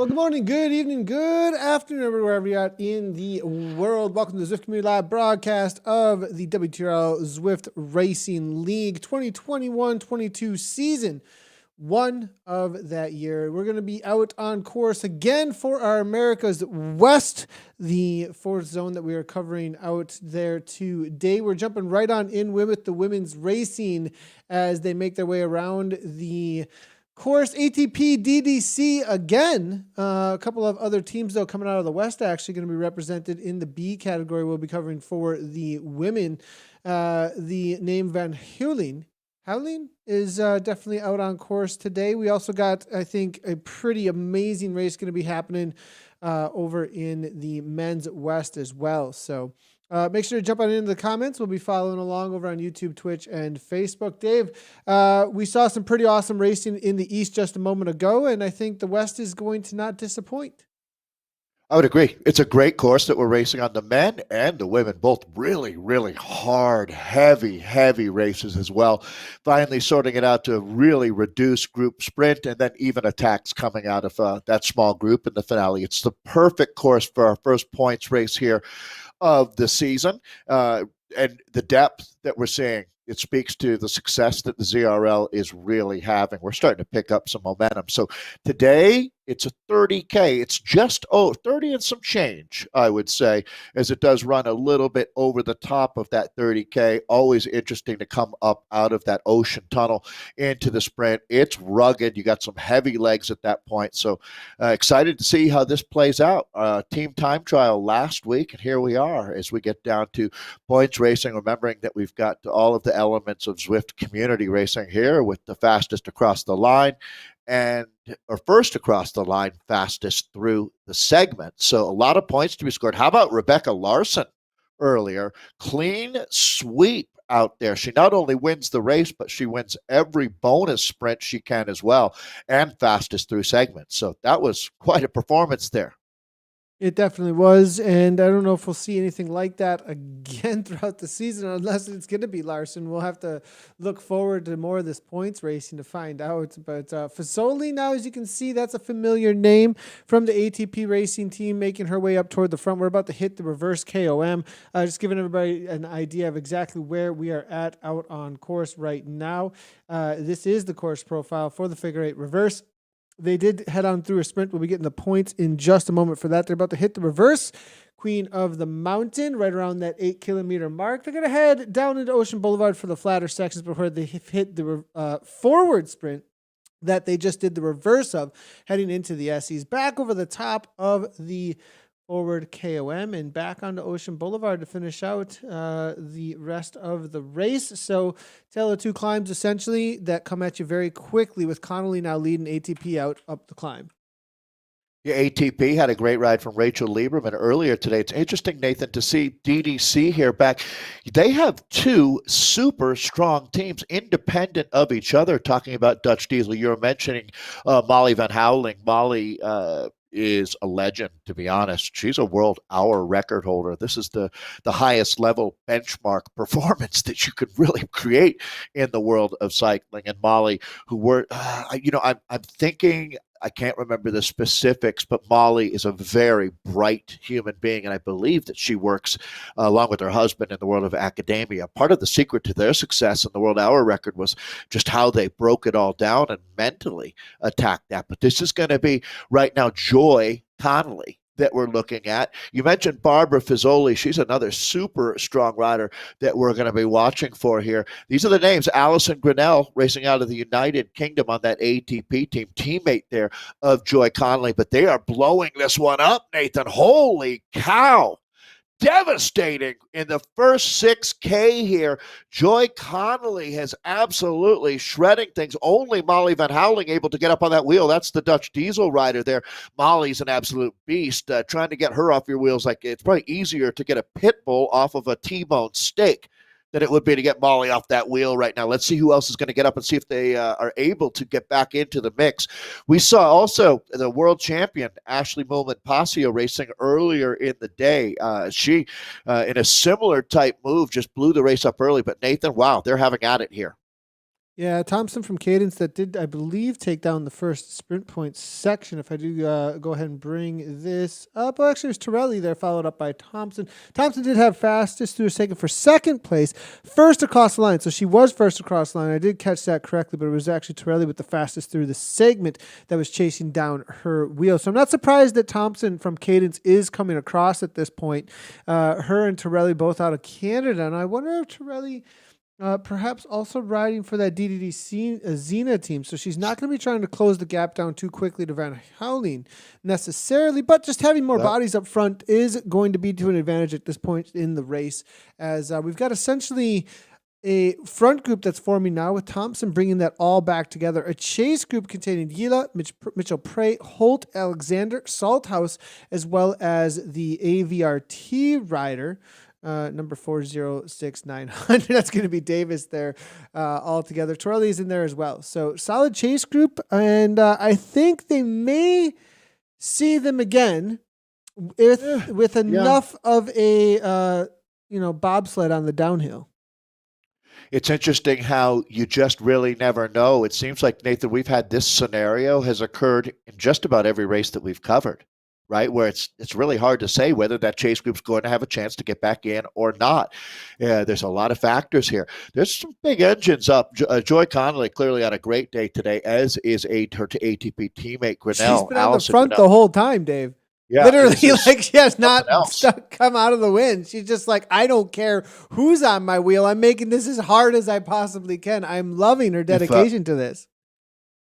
Well, good morning, good evening, good afternoon, everywhere you're at in the world. Welcome to the Zwift Community Live broadcast of the WTRL Zwift Racing League 2021-22 season one of that year. We're going to be out on course again for our America's West, the fourth zone that we are covering out there today. We're jumping right on in with the women's racing as they make their way around the course. ATP DDC again. A couple of other teams, though, coming out of the West are actually going to be represented in the B category. We'll be covering for the women. The name Van Heuling is definitely out on course today. We also got, I think, a pretty amazing race going to be happening over in the men's West as well. So make sure to jump on into the comments. We'll be following along over on YouTube, Twitch, and Facebook. Dave, we saw some pretty awesome racing in the East just a moment ago, and I think the West is going to not disappoint. I would agree. It's a great course that we're racing on, the men and the women, both really, really hard, heavy races as well. Finally sorting it out to a really reduced group sprint and then even attacks coming out of that small group in the finale. It's the perfect course for our first points race here of the season. And the depth that we're seeing, it speaks to the success that the ZRL is really having. We're starting to pick up some momentum. So today, it's a 30K. It's just 30 and some change, I would say, as it does run a little bit over the top of that 30K. Always interesting to come up out of that ocean tunnel into the sprint. It's rugged. You got some heavy legs at that point. So excited to see how this plays out. Team time trial last week, and here we are as we get down to points racing, remembering that we've got all of the elements of Zwift community racing here with the fastest across the line or first across the line, fastest through the segment. So a lot of points to be scored. How about Rebecca Larson earlier? Clean sweep out there. She not only wins the race, but she wins every bonus sprint she can as well, and fastest through segments. So that was quite a performance there. It definitely was, and I don't know if we'll see anything like that again throughout the season, unless it's going to be Larson. We'll have to look forward to more of this points racing to find out. But Fasoli now, as you can see, that's a familiar name from the ATP racing team, making her way up toward the front. We're about to hit the reverse KOM. Just giving everybody an idea of exactly where we are at out on course right now. This is the course profile for the figure eight reverse. They did head on through a sprint. We'll be getting the points in just a moment for that. They're about to hit the reverse Queen of the Mountain right around that 8 kilometer mark. They're going to head down into Ocean Boulevard for the flatter sections before they hit the forward sprint that they just did the reverse of, heading into the SEs. Back over the top of the forward KOM and back onto Ocean Boulevard to finish out the rest of the race. So tale of two climbs essentially that come at you very quickly, with Connolly now leading ATP out up the climb. Yeah, ATP had a great ride from Rachel Lieberman earlier today. It's interesting, Nathan, to see DDC here back. They have two super strong teams, independent of each other. Talking about Dutch Diesel, you were mentioning Molly Van Houweling. Molly is a legend, to be honest. She's a world hour record holder. This is the highest level benchmark performance that you could really create in the world of cycling. And Molly, who were, I'm thinking, I can't remember the specifics, but Molly is a very bright human being, and I believe that she works along with her husband in the world of academia. Part of the secret to their success in the world hour record was just how they broke it all down and mentally attacked that. But this is going to be right now Joy Connolly that we're looking at. You mentioned Barbara Fizzoli. She's another super strong rider that we're going to be watching for here. These are the names. Alison Grinnell, racing out of the United Kingdom on that ATP team, teammate there of Joy Connolly. But they are blowing this one up, Nathan. Holy cow. Devastating in the first 6K here. Joy Connolly has absolutely shredding things. Only Molly Van Houweling able to get up on that wheel. That's the Dutch Diesel rider there. Molly's an absolute beast. Trying to get her off your wheels, like it's probably easier to get a pit bull off of a T-bone steak than it would be to get Molly off that wheel right now. Let's see who else is going to get up and see if they are able to get back into the mix. We saw also the world champion, Ashley Moolman-Pasio, racing earlier in the day. She, in a similar type move, just blew the race up early. But Nathan, wow, they're having at it here. Yeah, Thompson from Cadence that did, I believe, take down the first sprint points section. If I do go ahead and bring this up. Well, actually, it was Torelli there, followed up by Thompson. Thompson did have fastest through a second for second place, first across the line. So she was first across the line. I did catch that correctly, but it was actually Torelli with the fastest through the segment that was chasing down her wheel. So I'm not surprised that Thompson from Cadence is coming across at this point. Her and Torelli both out of Canada. And I wonder if Torelli... perhaps also riding for that DDD Xena team. So she's not going to be trying to close the gap down too quickly to Van Houweling necessarily, but just having more bodies up front is going to be to an advantage at this point in the race, as we've got essentially a front group that's forming now with Thompson bringing that all back together. A chase group containing Gila, Mitchell Prey, Holt, Alexander, Salthouse, as well as the AVRT rider, number 406900. That's going to be Davis there all together. Torelli's in there as well. So solid chase group. And I think they may see them again with enough of a, bobsled on the downhill. It's interesting how you just really never know. It seems like, Nathan, we've had this scenario has occurred in just about every race that we've covered. Right, where it's really hard to say whether that chase group's going to have a chance to get back in or not. There's a lot of factors here. There's some big engines up. Joy Connolly clearly had a great day today, as is her ATP teammate Grinnell. She's been on the front the whole time, Dave. Yeah, literally, like she has not come out of the wind. She's just like, I don't care who's on my wheel. I'm making this as hard as I possibly can. I'm loving her dedication to this.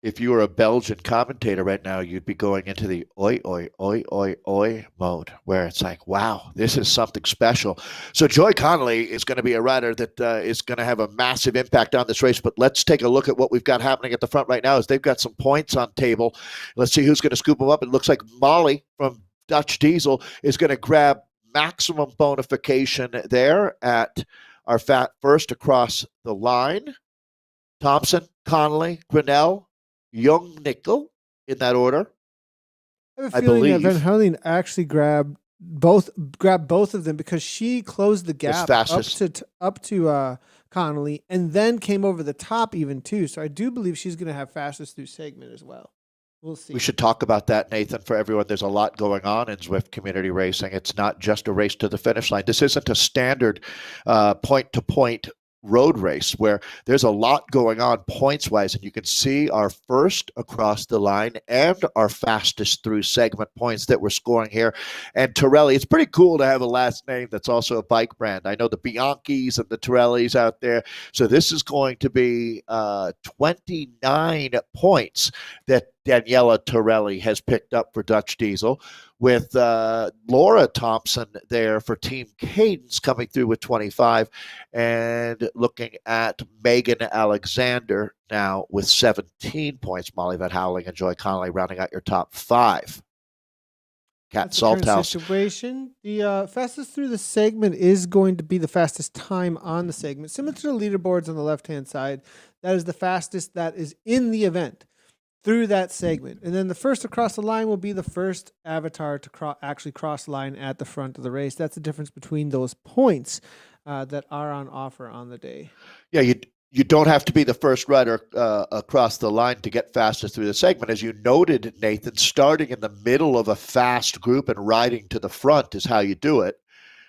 If you were a Belgian commentator right now, you'd be going into the oi, oi, oi, oi, oi mode, where it's like, wow, this is something special. So Joy Connolly is going to be a rider that is going to have a massive impact on this race. But let's take a look at what we've got happening at the front right now, as they've got some points on table. Let's see who's going to scoop them up. It looks like Molly from Dutch Diesel is going to grab maximum bonification there at our first across the line. Thompson, Connolly, Grinnell, Young Nickel in that order. I have a I feeling that Van believe, Halen actually grabbed both of them because she closed the was gap fastest. up to Connolly and then came over the top even too. So I do believe she's going to have fastest through segment as well. We'll We see. should talk about that, Nathan, for everyone. There's a lot going on in Zwift community racing. It's not just a race to the finish line. This isn't a standard point to point road race where there's a lot going on points wise, and you can see our first across the line and our fastest through segment points that we're scoring here. And Torelli, it's pretty cool to have a last name that's also a bike brand. I know the Bianchis and the Torellis out there. So this is going to be 29 points that Daniela Torelli has picked up for Dutch Diesel, with Laura Thompson there for Team Cadence coming through with 25, and looking at Megan Alexander now with 17 points. Molly Van Houweling and Joy Connolly rounding out your top five. Kat That's the current Salthouse. situation. The fastest through the segment is going to be the fastest time on the segment, similar to the leaderboards on the left-hand side. That is the fastest that is in the event through that segment. And then the first across the line will be the first avatar to actually cross the line at the front of the race. That's the difference between those points that are on offer on the day. Yeah, you don't have to be the first rider across the line to get fastest through the segment. As you noted, Nathan, starting in the middle of a fast group and riding to the front is how you do it.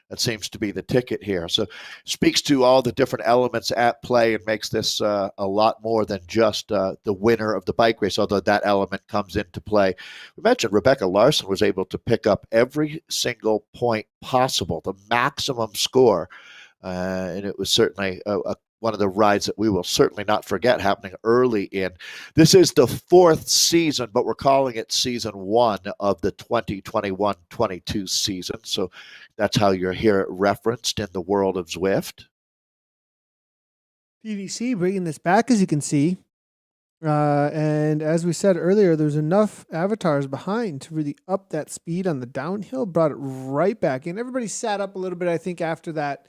That seems to be the ticket here. So speaks to all the different elements at play and makes this a lot more than just the winner of the bike race, although that element comes into play. We mentioned Rebecca Larson was able to pick up every single point possible, the maximum score. And it was certainly one of the rides that we will certainly not forget happening early in. This is the fourth season, but we're calling it season one of the 2021-22 season. So that's how you'll hear it referenced in the world of Zwift. PDC bringing this back, as you can see. And as we said earlier, there's enough avatars behind to really up that speed on the downhill, brought it right back in. Everybody sat up a little bit, I think, after that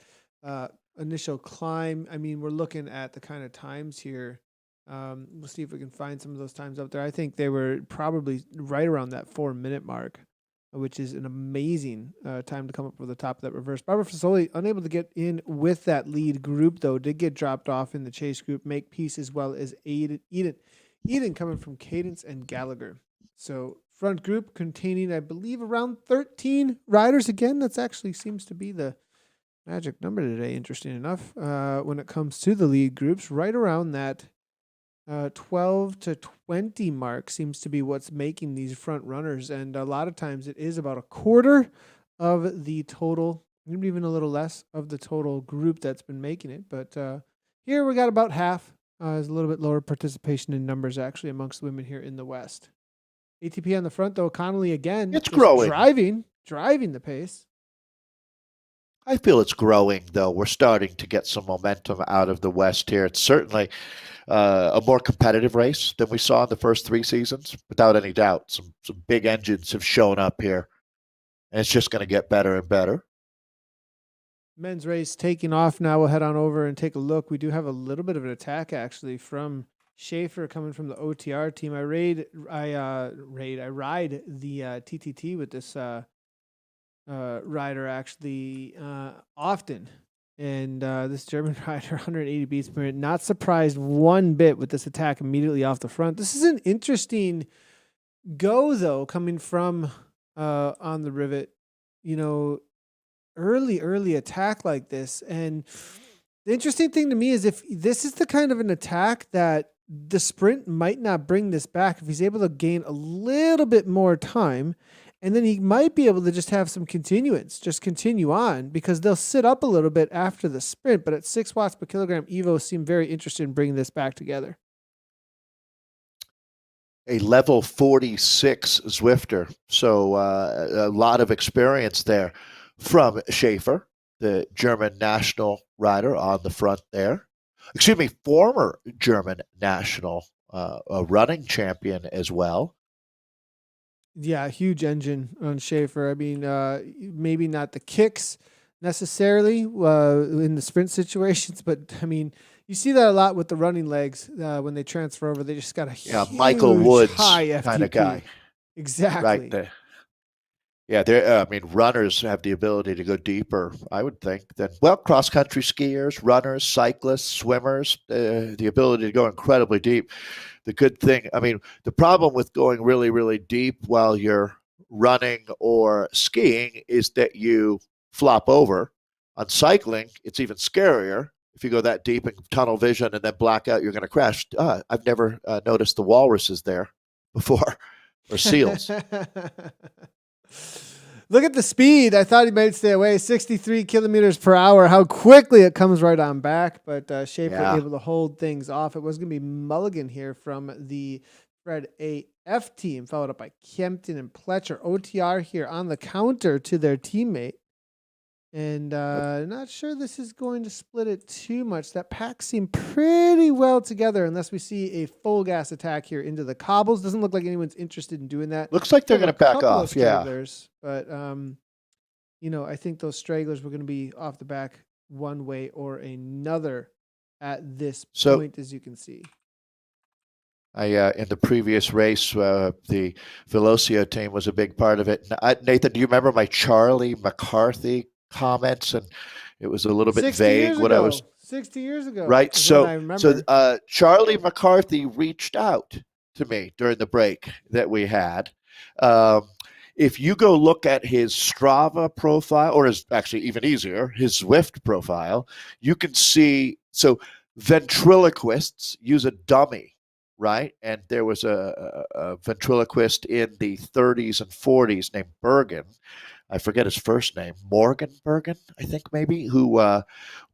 initial climb. I mean, we're looking at the kind of times here. We'll see if we can find some of those times up there. I think they were probably right around that 4-minute mark, which is an amazing time to come up with the top of that reverse. Barbara Fasoli, unable to get in with that lead group, though, did get dropped off in the chase group. Make peace as well as Eden coming from Cadence and Gallagher. So front group containing, I believe, around 13 riders. Again, that's actually seems to be the magic number today, interesting enough, when it comes to the lead groups. Right around that 12 to 20 mark seems to be what's making these front runners. And a lot of times it is about a quarter of the total, maybe even a little less of the total group that's been making it. But here we got about half. There's a little bit lower participation in numbers actually amongst women here in the West. ATP on the front, though. Connolly again. It's growing. Driving the pace. I feel it's growing, though. We're starting to get some momentum out of the West here. It's certainly a more competitive race than we saw in the first three seasons, without any doubt. Some big engines have shown up here, and it's just going to get better and better. Men's race taking off now. We'll head on over and take a look. We do have a little bit of an attack, actually, from Schaefer coming from the OTR team. I ride the TTT with this rider actually often, and this German rider 180 beats per minute, not surprised one bit with this attack immediately off the front. This is an interesting go, though, coming from on the rivet, early attack like this. And the interesting thing to me is if this is the kind of an attack that the sprint might not bring this back, if he's able to gain a little bit more time, and then he might be able to just have some continuance, just continue on, because they'll sit up a little bit after the sprint. But at 6 watts per kilogram, Evo seemed very interested in bringing this back together. A level 46 Zwifter, so a lot of experience there from Schaefer, the German national rider on the front there. Excuse me, former German national running champion as well. Yeah, huge engine on Schaefer. I mean, maybe not the kicks necessarily in the sprint situations, but I mean, you see that a lot with the running legs when they transfer over. They just got a huge Michael Woods high FTP. kind of guy. right? Exactly. Yeah, I mean, runners have the ability to go deeper, I would think, than, well, cross country skiers, runners, cyclists, swimmers, the ability to go incredibly deep. The good thing, I mean, the problem with going really, really deep while you're running or skiing is that you flop over. On cycling, it's even scarier. If you go that deep in tunnel vision and then black out, you're going to crash. I've never noticed the walruses there before or seals. Look at the speed. I thought he might stay away. 63 kilometers per hour. How quickly it comes right on back. But Schaefer Yeah. able to hold things off. It was going to be Mulligan here from the Fred AF team, followed up by Kempton and Pletcher. OTR here on the counter to their teammate. And not sure this is going to split it too much. That pack seemed pretty well together unless we see a full gas attack here into the cobbles. Doesn't look like anyone's interested in doing that. Looks like they're Still going have to a back couple of off. Yeah. stragglers, but I think those stragglers were going to be off the back one way or another at this point, as you can see. In the previous race, the Velocio team was a big part of it. Nathan, do you remember my Charlie McCarthy comments? And it was a little bit vague what I was. 60 years ago, right. I remember. So Charlie McCarthy reached out to me during the break that we had. If you go look at his Strava profile, or actually even easier, his Zwift profile, you can see. So ventriloquists use a dummy. Right. And there was a ventriloquist in the 30s and 40s named Bergen. I forget his first name, Morgan Bergen, I think maybe, who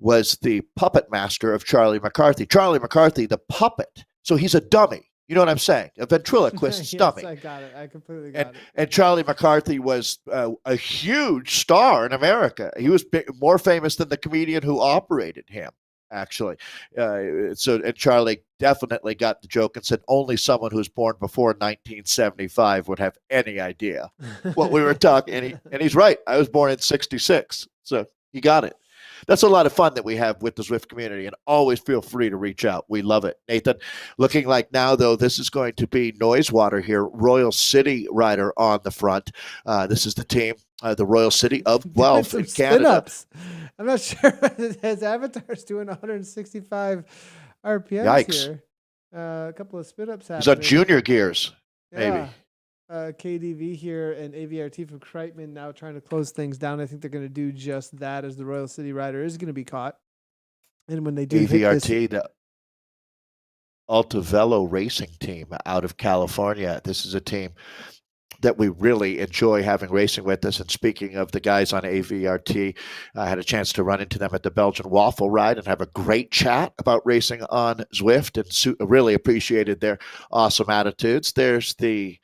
was the puppet master of Charlie McCarthy. Charlie McCarthy, the puppet. So he's a dummy. You know what I'm saying? A ventriloquist Yes, dummy. I got it. I completely got it. And Charlie McCarthy was a huge star in America. He was more famous than the comedian who operated him. Actually, and Charlie definitely got the joke and said only someone who was born before 1975 would have any idea what we were talking. And he's right. I was born in '66, so he got it. That's a lot of fun that we have with the Zwift community, and always feel free to reach out. We love it. Nathan, looking like now, though, this is going to be Noisewater here, Royal City rider on the front. This is the team, the Royal City of Guelph in Canada. Spin-ups. I'm not sure his avatar's doing 165 RPMs Yikes. here. A couple of spin-ups happening. He's on junior gears, maybe. Yeah. KDV here and AVRT from Kreitman now trying to close things down. I think they're going to do just that as the Royal City rider is going to be caught. And when they do AVRT, the Alta Velo racing team out of California. This is a team that we really enjoy having racing with us. And speaking of the guys on AVRT, I had a chance to run into them at the Belgian Waffle Ride and have a great chat about racing on Zwift, and really appreciated their awesome attitudes. There's we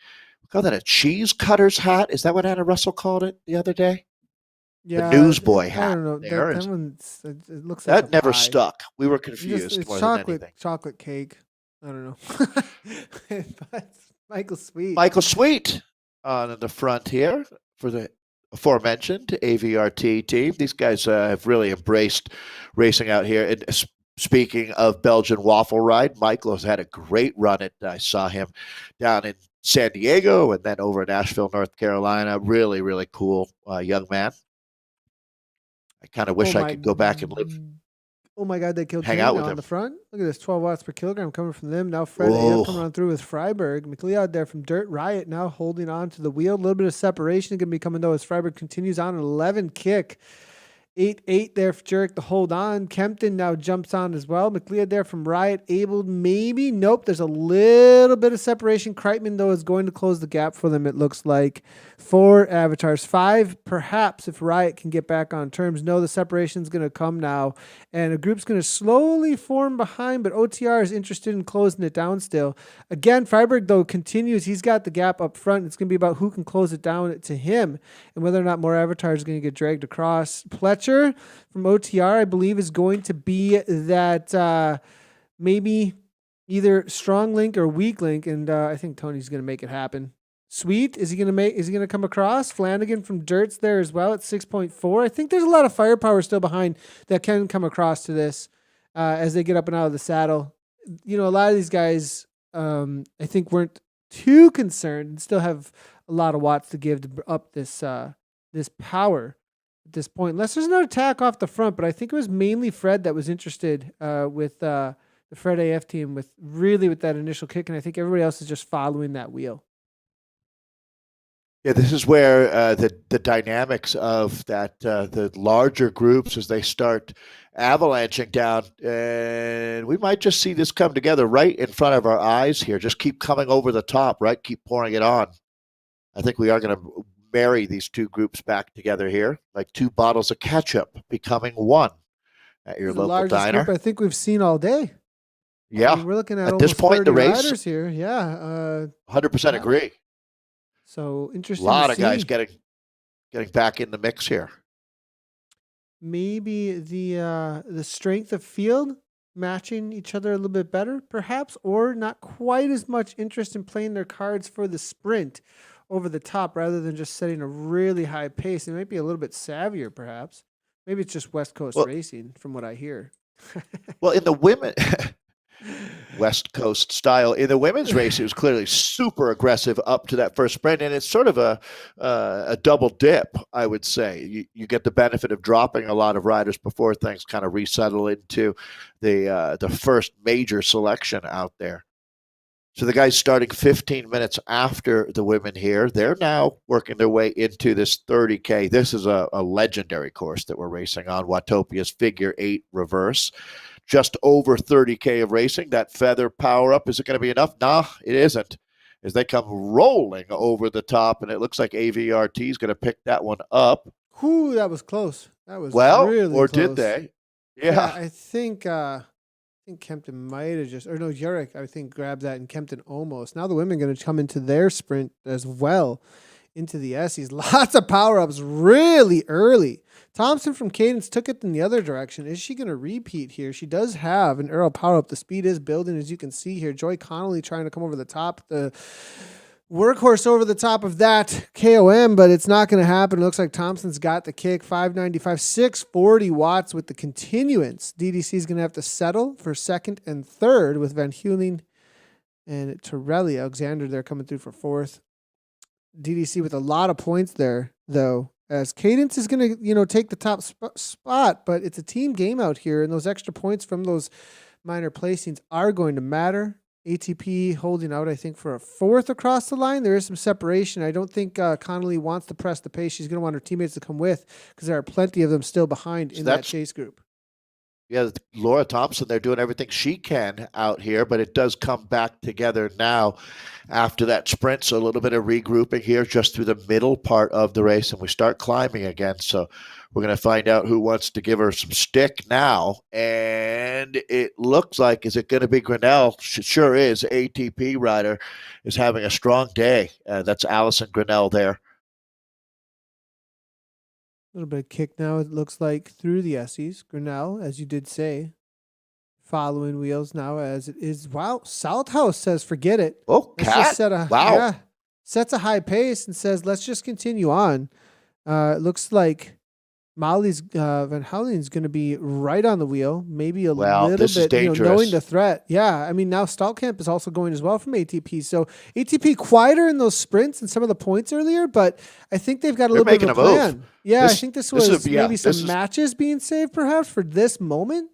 call that a cheese cutter's hat. Is that what Anna Russell called it the other day? Yeah, the newsboy hat. I don't know. That one's, it looks like that never pie. Stuck. We were confused. It's more chocolate, than anything. chocolate cake. I don't know. But Michael Sweet. Michael Sweet on the front here for the aforementioned AVRT team. These guys have really embraced racing out here. And speaking of Belgian Waffle Ride, Michael has had a great run. I saw him down in San Diego and then over in Asheville, North Carolina. Really, really cool young man. I kind of wish I could go back and live. Oh my God, they killed hang out with on him. the front. Look at this, 12 watts per kilogram coming from them. Now Fred coming on through with Freiberg. McLeod there from Dirt Riot now holding on to the wheel. A little bit of separation going to be coming though as Freiberg continues on an 11 kick. 8-8 there for Jurek to hold on. Kempton now jumps on as well. McLeod there from Riot. Able maybe. Nope. There's a little bit of separation. Kreitman, though, is going to close the gap for them, it looks like. 4 avatars. 5, perhaps, if Riot can get back on terms. No, the separation's going to come now. And a group's going to slowly form behind, but OTR is interested in closing it down still. Again, Freiberg, though, continues. He's got the gap up front. It's going to be about who can close it down to him and whether or not more avatars are going to get dragged across. Pletcher from OTR, I believe, is going to be that maybe either strong link or weak link, and I think Tony's going to make it happen. Sweet, is he going to come across? Flanagan from Dirt's there as well at 6.4. I think there's a lot of firepower still behind that can come across to this as they get up and out of the saddle. You know, a lot of these guys, I think, weren't too concerned and still have a lot of watts to give to up this this power at this point. Unless there's another attack off the front, but I think it was mainly Fred that was interested with the Fred AF team with that initial kick, and I think everybody else is just following that wheel. Yeah, this is where the dynamics of that the larger groups as they start avalanching down, and we might just see this come together right in front of our eyes here. Just keep coming over the top, right? Keep pouring it on. I think we are going to marry these two groups back together here, like two bottles of ketchup becoming one at your local diner. Group I think we've seen all day. Yeah, I mean, we're looking at this point in the race riders here. Yeah, 100% agree. So interesting. A lot of guys getting back in the mix here. Maybe the strength of field matching each other a little bit better, perhaps, or not quite as much interest in playing their cards for the sprint over the top rather than just setting a really high pace. It might be a little bit savvier, perhaps. Maybe it's just West Coast racing, from what I hear. Well, in the women. West Coast style. In the women's race, it was clearly super aggressive up to that first sprint, and it's sort of a double dip, I would say. You get the benefit of dropping a lot of riders before things kind of resettle into the first major selection out there. So the guys starting 15 minutes after the women here, they're now working their way into this 30K. This is a legendary course that we're racing on, Watopia's Figure 8 Reverse. Just over 30K of racing. That feather power up, is it going to be enough? Nah, it isn't. As they come rolling over the top, and it looks like AVRT is going to pick that one up. Whew, that was close. That was really or close. Did they? Yeah. I think Kempton might have just, or no, Jurek, I think, grabbed that, and Kempton almost. Now the women are going to come into their sprint as well, into the Essies. Lots of power-ups really early. Thompson from Cadence took it in the other direction. Is she going to repeat here? She does have an Earl power-up. The speed is building, as you can see here. Joy Connolly trying to come over the top. The workhorse over the top of that KOM, but it's not going to happen. It looks like Thompson's got the kick. 595, 640 watts with the continuance. DDC is going to have to settle for second and third with Van Heuling and Torelli. Alexander there coming through for fourth. DDC with a lot of points there, though, as Cadence is going to, take the top spot, but it's a team game out here, and those extra points from those minor placings are going to matter. ATP holding out, I think, for a fourth across the line. There is some separation. I don't think Connolly wants to press the pace. She's going to want her teammates to come with, because there are plenty of them still behind in that chase group. Yeah, Laura Thompson, they're doing everything she can out here, but it does come back together now after that sprint. So a little bit of regrouping here just through the middle part of the race, and we start climbing again. So we're going to find out who wants to give her some stick now. And it looks like, is it going to be Grinnell? It sure is. ATP rider is having a strong day. That's Allison Grinnell there. A little bit of kick now, it looks like, through the Essies. Grinnell, as you did say, following wheels now as it is. Wow, Southhouse says forget it. Oh, Cat. Wow. Sets a high pace and says, let's just continue on. It looks like Molly's Van Houweling is going to be right on the wheel, maybe a little bit, knowing the threat. Yeah, I mean, now Stallkamp is also going as well from ATP. So ATP quieter in those sprints and some of the points earlier, but I think they've got a little bit of a plan. Move. Yeah, I think this was maybe some matches being saved perhaps for this moment.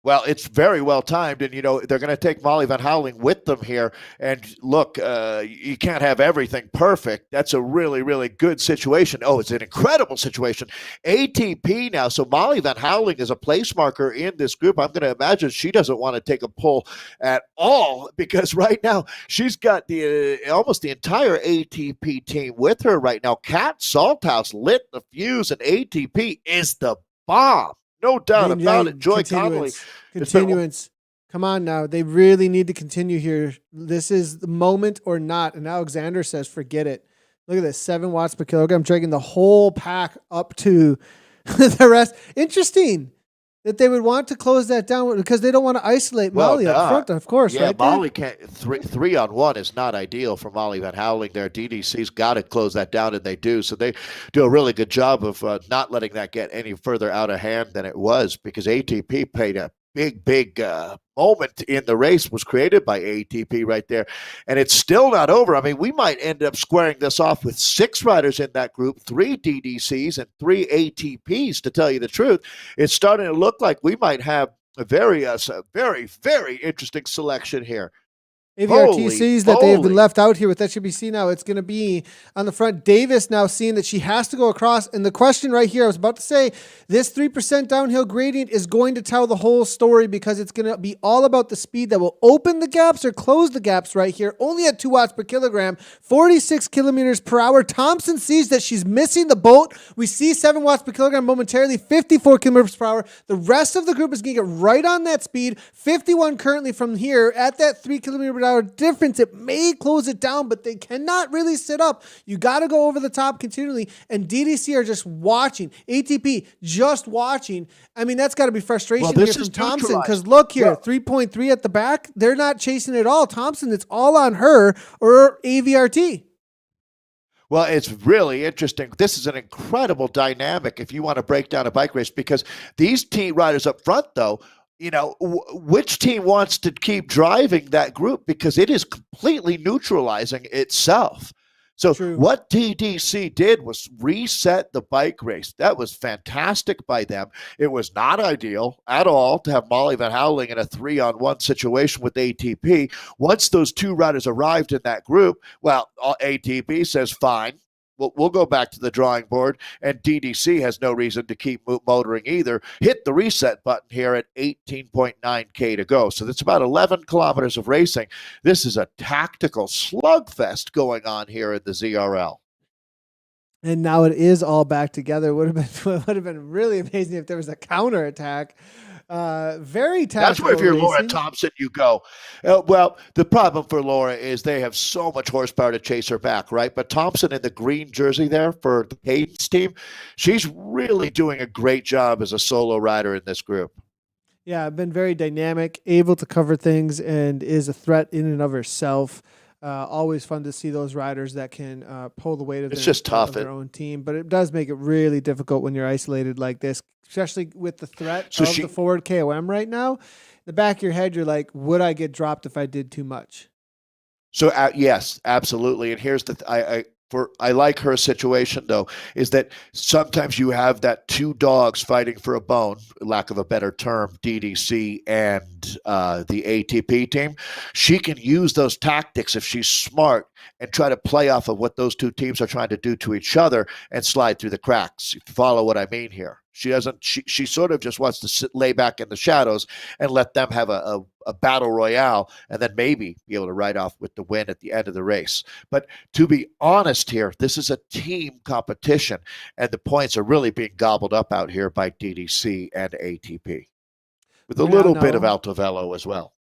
Well, it's very well timed, and, they're going to take Molly Van Houweling with them here. And look, you can't have everything perfect. That's a really, really good situation. Oh, it's an incredible situation. ATP now. So Molly Van Houweling is a place marker in this group. I'm going to imagine she doesn't want to take a pull at all, because right now she's got the almost the entire ATP team with her right now. Kat Salthouse lit the fuse, and ATP is the bomb. No doubt about it. Joy Connolly. Continuance. Come on now. They really need to continue here. This is the moment or not. And Alexander says, forget it. Look at this. 7 watts per kilogram, dragging the whole pack up to the rest. Interesting that they would want to close that down, because they don't want to isolate Molly up front, of course. Yeah, right Molly can't. 3-on-1 is not ideal for Molly Van Houweling there. DDC's got to close that down, and they do. So they do a really good job of not letting that get any further out of hand than it was, because ATP paid a big moment in the race was created by ATP right there. And it's still not over. I mean, we might end up squaring this off with 6 riders in that group, 3 DDCs and 3 ATPs, to tell you the truth. It's starting to look like we might have a very interesting selection here. AVRT sees that they have been left out here with HBC now. It's going to be on the front. Davis now seeing that she has to go across. And the question right here, I was about to say, this 3% downhill gradient is going to tell the whole story because it's going to be all about the speed that will open the gaps or close the gaps right here. Only at 2 watts per kilogram, 46 kilometers per hour. Thompson sees that she's missing the boat. We see 7 watts per kilogram momentarily, 54 kilometers per hour. The rest of the group is going to get right on that speed. 51 currently from here at that 3 kilometer per hour difference. It may close it down, but they cannot really sit up. You got to go over the top continually, and DDC are just watching. ATP just watching. I mean, that's got to be frustration here from Thompson, because look here, 3.3 at the back. They're not chasing it all. Thompson, it's all on her or AVRT. Well, it's really interesting. This is an incredible dynamic if you want to break down a bike race, because these team riders up front, though, you know, which team wants to keep driving that group, because it is completely neutralizing itself. So what DDC did was reset the bike race. That was fantastic by them. It was not ideal at all to have Molly Van Houweling in a 3-on-1 situation with ATP. Once those 2 riders arrived in that group, well, ATP says, fine, we'll go back to the drawing board, and DDC has no reason to keep motoring either. Hit the reset button here at 18.9K to go. So that's about 11 kilometers of racing. This is a tactical slugfest going on here in the ZRL. And now it is all back together. Would have been really amazing if there was a counterattack. Very tactical. That's where if you're racing. Laura Thompson, you go. Well, the problem for Laura is they have so much horsepower to chase her back, right? But Thompson in the green jersey there for the Cadence team, she's really doing a great job as a solo rider in this group. Yeah, been very dynamic, able to cover things, and is a threat in and of herself. Always fun to see those riders that can pull the weight of their own team. But it does make it really difficult when you're isolated like this, especially with the threat of the forward KOM right now. In the back of your head, you're like, would I get dropped if I did too much? So, yes, absolutely. And here's I like her situation, though, is that sometimes you have that 2 dogs fighting for a bone, lack of a better term, DDC and the ATP team. She can use those tactics if she's smart and try to play off of what those 2 teams are trying to do to each other and slide through the cracks. You follow what I mean here? She doesn't. She sort of just wants to lay back in the shadows and let them have a battle royale, and then maybe be able to ride off with the win at the end of the race. But to be honest here, this is a team competition, and the points are really being gobbled up out here by DDC and ATP, with a little bit of Alto Velo as well.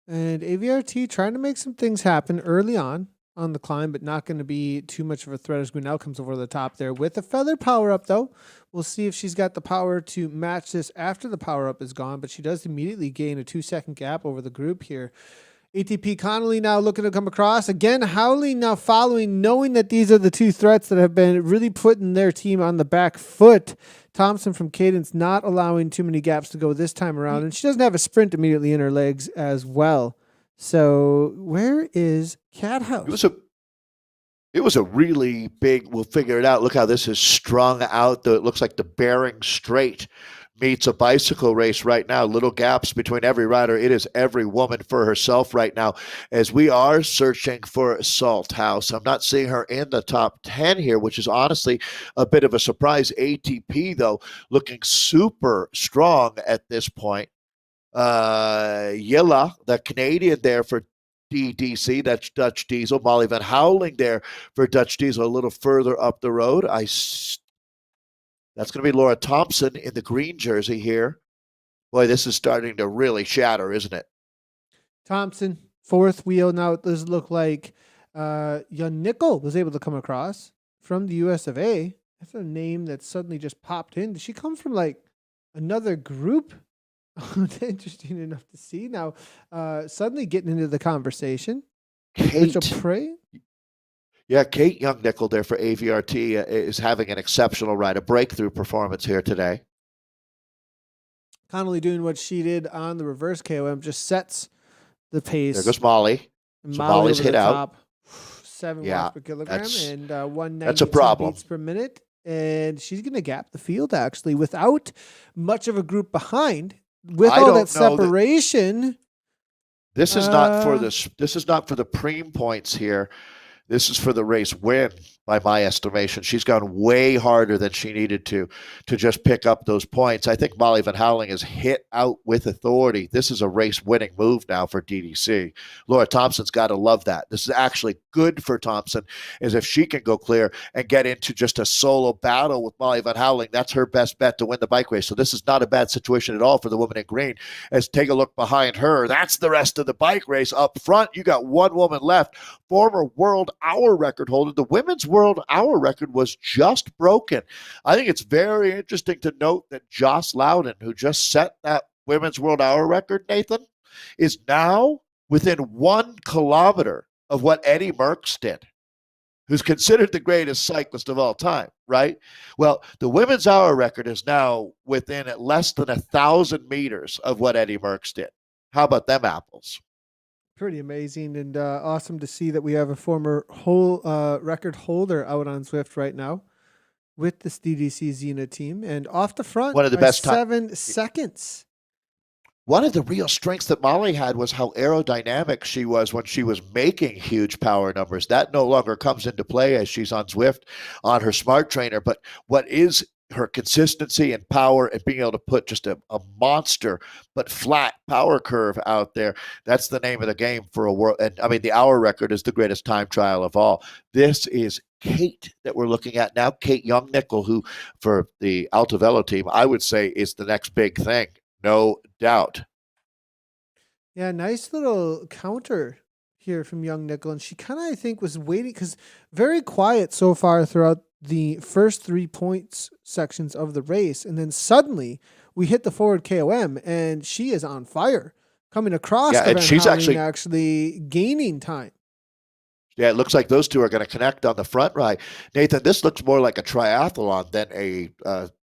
And AVRT trying to make some things happen early on the climb, but not going to be too much of a threat as Grinnell comes over the top there with a feather power up, though. We'll see if she's got the power to match this after the power up is gone, but she does immediately gain a 2-second gap over the group here. ATP Connolly now looking to come across. Again, Houweling now following, knowing that these are the 2 threats that have been really putting their team on the back foot. Thompson from Cadence not allowing too many gaps to go this time around, and she doesn't have a sprint immediately in her legs as well. So where is Cathouse? It was a really big, we'll figure it out. Look how this is strung out. It looks like the Bering Strait meets a bicycle race right now. Little gaps between every rider. It is every woman for herself right now, as we are searching for Salthouse. I'm not seeing her in the top 10 here, which is honestly a bit of a surprise. ATP, though, looking super strong at this point. Yilla, the Canadian there for DDC, that's Dutch Diesel. Molly Van Houweling there for Dutch Diesel, a little further up the road. That's going to be Laura Thompson in the green jersey here. Boy, this is starting to really shatter, isn't it? Thompson, 4th wheel. Now it does look like Jan Nickel was able to come across from the US of A. That's a name that suddenly just popped in. Did she come from like another group? Interesting enough to see now. Suddenly getting into the conversation. Kate. Yeah, Kate Young-Nickel there for AVRT is having an exceptional ride, a breakthrough performance here today. Connolly doing what she did on the reverse KOM, just sets the There pace. goes Molly. So Molly Molly's over hit the out. top, 7 watts Yeah, per kilogram that's and a 192 problem. beats per minute. And she's going to gap the field actually without much of a group behind. With I all that don't know that separation, this is not for this is not for the preem points here. This is for the race win, by my estimation. She's gone way harder than she needed to just pick up those points. I think Molly Van Houweling is hit out with authority. This is a race-winning move now for DDC. Laura Thompson's got to love that. This is actually good for Thompson, is if she can go clear and get into just a solo battle with Molly Van Houweling, that's her best bet to win the bike race. So this is not a bad situation at all for the woman in green. As take a look behind her, that's the rest of the bike race. Up front, you got one woman left, former world hour record holder. The women's world hour record was just broken. I think it's very interesting to note that Joss Loudon, who just set that women's world hour record, Nathan, is now within 1 kilometer of what Eddie Merckx did, who's considered the greatest cyclist of all time, right? Well, the women's hour record is now within less than 1,000 meters of what Eddie Merckx did. How about them apples? pretty amazing and awesome to see that we have a former record holder out on Zwift right now with this DDC Xena team and off the front One of the by best 7 seconds. One of the real strengths that Molly had was how aerodynamic she was when she was making huge power numbers. That no longer comes into play as she's on Zwift on her smart trainer. But what is her consistency and power and being able to put just a monster but flat power curve out there, that's the name of the game for a world. And I mean, the hour record is the greatest time trial of all. This is Kate that we're looking at now, Kate Young-Nickel, who for the Alta Velo team, I would say is the next big thing. No doubt. Yeah, nice little counter here from Young-Nickel. And she kind of, I think, was waiting because very quiet so far throughout the first 3 points sections of the race. And then suddenly we hit the forward KOM and she is on fire coming across. Yeah, and she's actually gaining time. Yeah, it looks like those two are going to connect on the front ride. Nathan, this looks more like a triathlon than a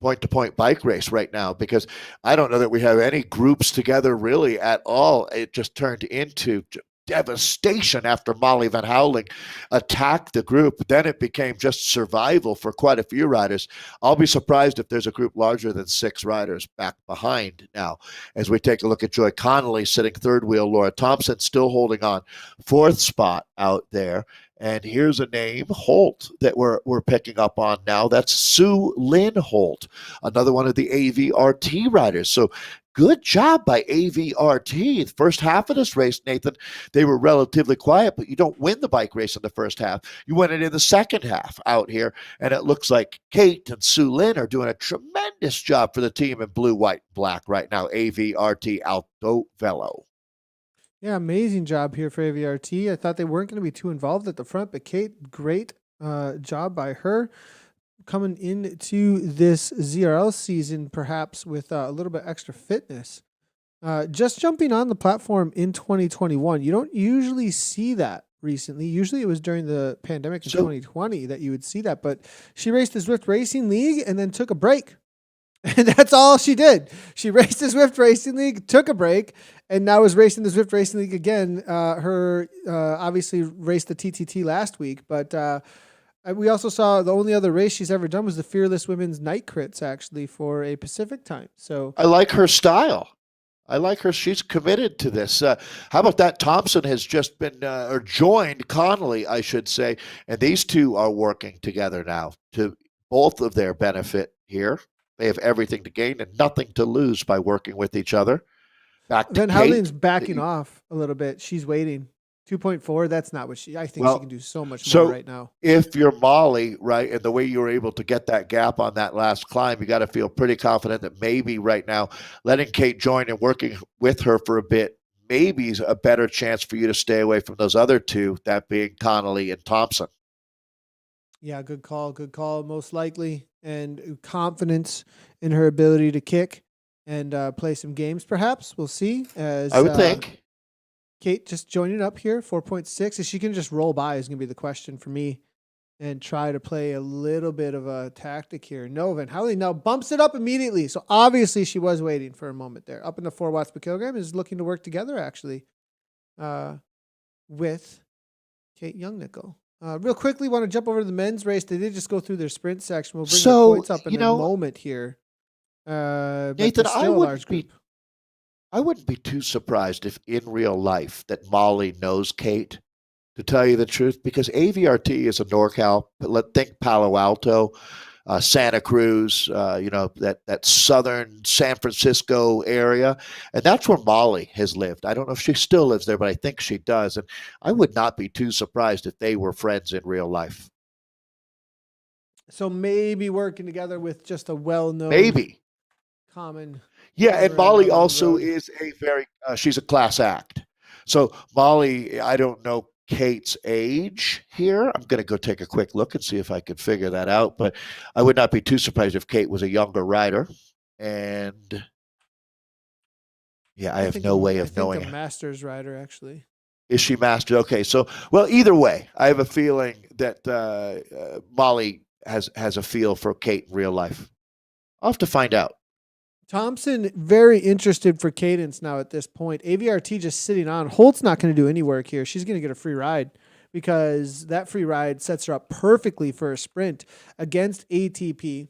point-to-point bike race right now because I don't know that we have any groups together really at all. It just turned into devastation after Molly Van Houweling attacked the group. Then it became just survival for quite a few riders. I'll be surprised if there's a group larger than 6 riders back behind now. As we take a look at Joy Connolly sitting third wheel, Laura Thompson still holding on 4th spot out there. And here's a name, Holt, that we're picking up on now. That's Sue Lynn Holt, another one of the AVRT riders. So good job by AVRT. The first half of this race, Nathan, they were relatively quiet, but you don't win the bike race in the first half. You win it in the second half out here, and it looks like Kate and Sue Lynn are doing a tremendous job for the team in blue, white, black right now, AVRT Alto Velo. Yeah, amazing job here for AVRT. I thought they weren't going to be too involved at the front, but Kate, great job by her. Coming into this ZRL season, perhaps with a little bit extra fitness. Just jumping on the platform in 2021. You don't usually see that recently. Usually it was during the pandemic in 2020 that you would see that, but she raced the Zwift Racing League and then took a break. And that's all she did. She raced the Zwift Racing League, took a break, and now is racing the Zwift Racing League again. Her obviously raced the TTT last week, but we also saw the only other race she's ever done was the Fearless Women's Night Crits, actually, for a Pacific time. So I like her style. I like her. She's committed to this. How about that? Thompson has just been or joined Connolly, I should say, and these two are working together now to both of their benefit here. They have everything to gain and nothing to lose by working with each other. Back to Van Kate. Houweling's backing off a little bit. She's waiting. 2.4, that's not what I think she can do so much more right now. If you're Molly, right, and the way you were able to get that gap on that last climb, you got to feel pretty confident that maybe right now letting Kate join and working with her for a bit maybe is a better chance for you to stay away from those other two, that being Connolly and Thompson. Yeah, good call, most likely. And confidence in her ability to kick and play some games, perhaps. We'll see. As I would think. Kate just joining up here, 4.6. If she can just roll by is going to be the question for me. and try to play a little bit of a tactic here. No, Van Houweling now bumps it up immediately. So obviously she was waiting for a moment there. Up in the 4 watts per kilogram is looking to work together actually with Kate Youngnickel. Real quickly, want to jump over to the men's race. They did just go through their sprint section. We'll bring the points up in a moment here. But Nathan, still a large group. I wouldn't be too surprised if in real life that Molly knows Kate, to tell you the truth, because AVRT is a NorCal, think Palo Alto, Santa Cruz, that southern San Francisco area. And that's where Molly has lived. I don't know if she still lives there, but I think she does. And I would not be too surprised if they were friends in real life. So maybe working together with just a well-known common. Yeah, and Molly also is she's a class act. So Molly, I don't know Kate's age here. I'm going to go take a quick look and see if I could figure that out. But I would not be too surprised if Kate was a younger rider. And yeah, I have no way of knowing. I think a master's rider, actually. Is she master? Okay, so, well, either way, I have a feeling that Molly has a feel for Kate in real life. I'll have to find out. Thompson, very interested for cadence now at this point. AVRT just sitting on. Holt's not going to do any work here. She's going to get a free ride because that free ride sets her up perfectly for a sprint against ATP,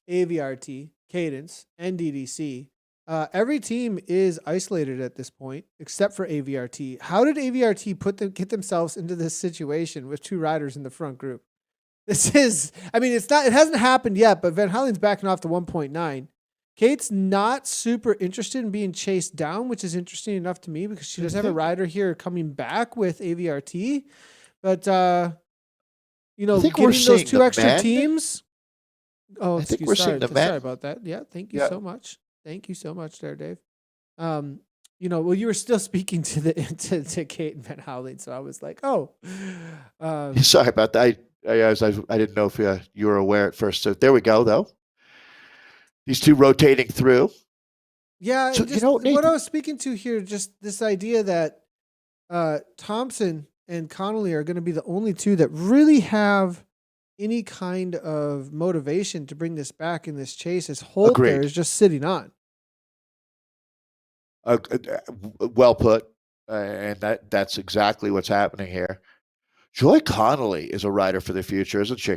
AVRT, cadence, and DDC. Every team is isolated at this point except for AVRT. How did AVRT get themselves into this situation with 2 riders in the front group? It hasn't happened yet, but Van Houling's backing off to 1.9. Kate's not super interested in being chased down, which is interesting enough to me because she does have a rider here coming back with AVRT. But, getting those 2 extra teams. Oh, sorry about that. Yeah, thank you so much. Thank you so much there, Dave. You were still speaking to Kate and Van Houweling, so I was like, sorry about that. I didn't know if you were aware at first. So there we go, though. These 2 rotating through. Yeah, so, Nathan, what I was speaking to here, just this idea that Thompson and Connolly are going to be the only 2 that really have any kind of motivation to bring this back in this chase, as Holt there is just sitting on. Well put, and that's exactly what's happening here. Joy Connolly is a rider for the future, isn't she?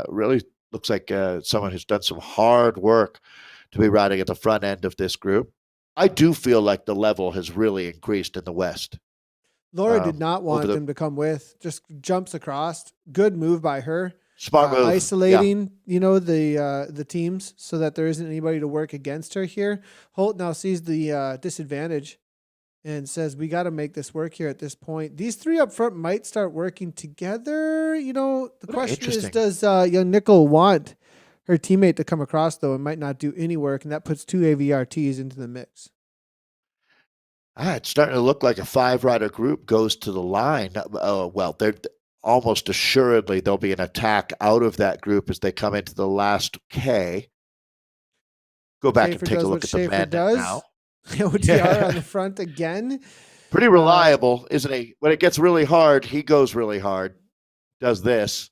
Really looks like someone who's done some hard work to be riding at the front end of this group. I do feel like the level has really increased in the West. Laura did not want them to come with, just jumps across. Good move by her. Smart move. Isolating, the teams so that there isn't anybody to work against her here. Holt now sees the disadvantage and says, we got to make this work here at this point. These 3 up front might start working together. The question is, does Youngnickel want her teammate to come across, though, and might not do any work, and that puts 2 AVRTs into the mix. It's starting to look like a 5-rider group goes to the line. They're almost assuredly there'll be an attack out of that group as they come into the last K. Go back and take a look at the men now. WTRL on the front again. Pretty reliable, isn't he? When it gets really hard, he goes really hard. Does this.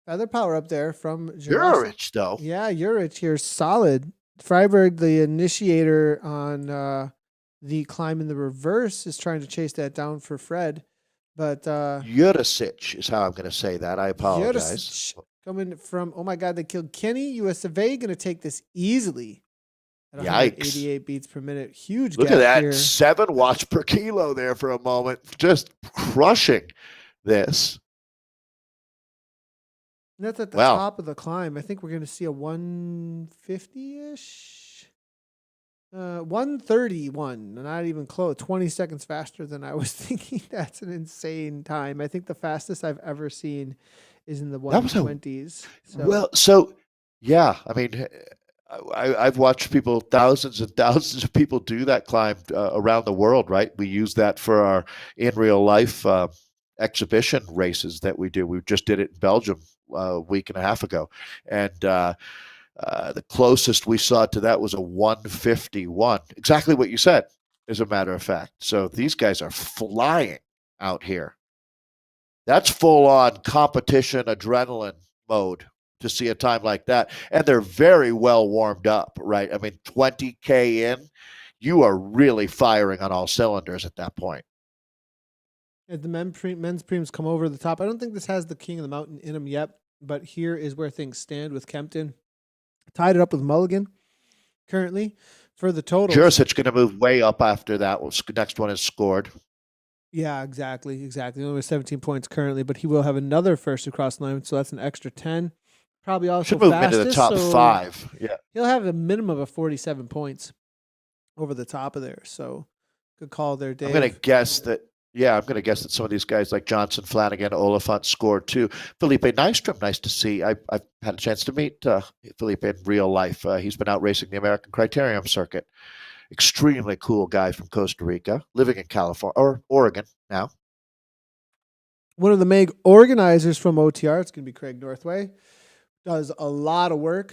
Feather power up there from Urich, though. Yeah, Urich here, solid. Freiberg, the initiator on the climb in the reverse, is trying to chase that down for Fred. But Jurisic is how I'm going to say that. I apologize. Jurisic coming from, oh my God, they killed Kenny. US of A going to take this easily. At 188 beats per minute. Huge Look gap at that. here. 7 watts per kilo there for a moment. Just crushing this. And that's at the top of the climb. I think we're going to see a 150-ish. 131. Not even close. 20 seconds faster than I was thinking. That's an insane time. I think the fastest I've ever seen is in the 120s. I've watched thousands and thousands of people do that climb around the world, right? We use that for our in real life exhibition races that we do. We just did it in Belgium a week and a half ago. And the closest we saw to that was a 151. Exactly what you said, as a matter of fact. So these guys are flying out here. That's full on competition adrenaline mode to see a time like that. And they're very well warmed up, right? I mean, 20K in, you are really firing on all cylinders at that point. As the men's premiums come over the top, I don't think this has the King of the Mountain in them yet, but here is where things stand with Kempton. Tied it up with Mulligan currently for the total. Jurisic's going to move way up after that. Next one is scored. Yeah, exactly. Only 17 points currently, but he will have another first across the line, so that's an extra 10. Probably also should move fastest, into the top so 5. Yeah, he'll have a minimum of 47 points over the top of there. So good call there, Dave. I'm going to guess that. Yeah, I'm going to guess that some of these guys like Johnson, Flanagan, Oliphant scored too. Felipe Nystrom, nice to see. I've had a chance to meet Felipe in real life. He's been out racing the American Criterium circuit. Extremely cool guy from Costa Rica, living in California or Oregon now. One of the main organizers from OTR, it's going to be Craig Northway, does a lot of work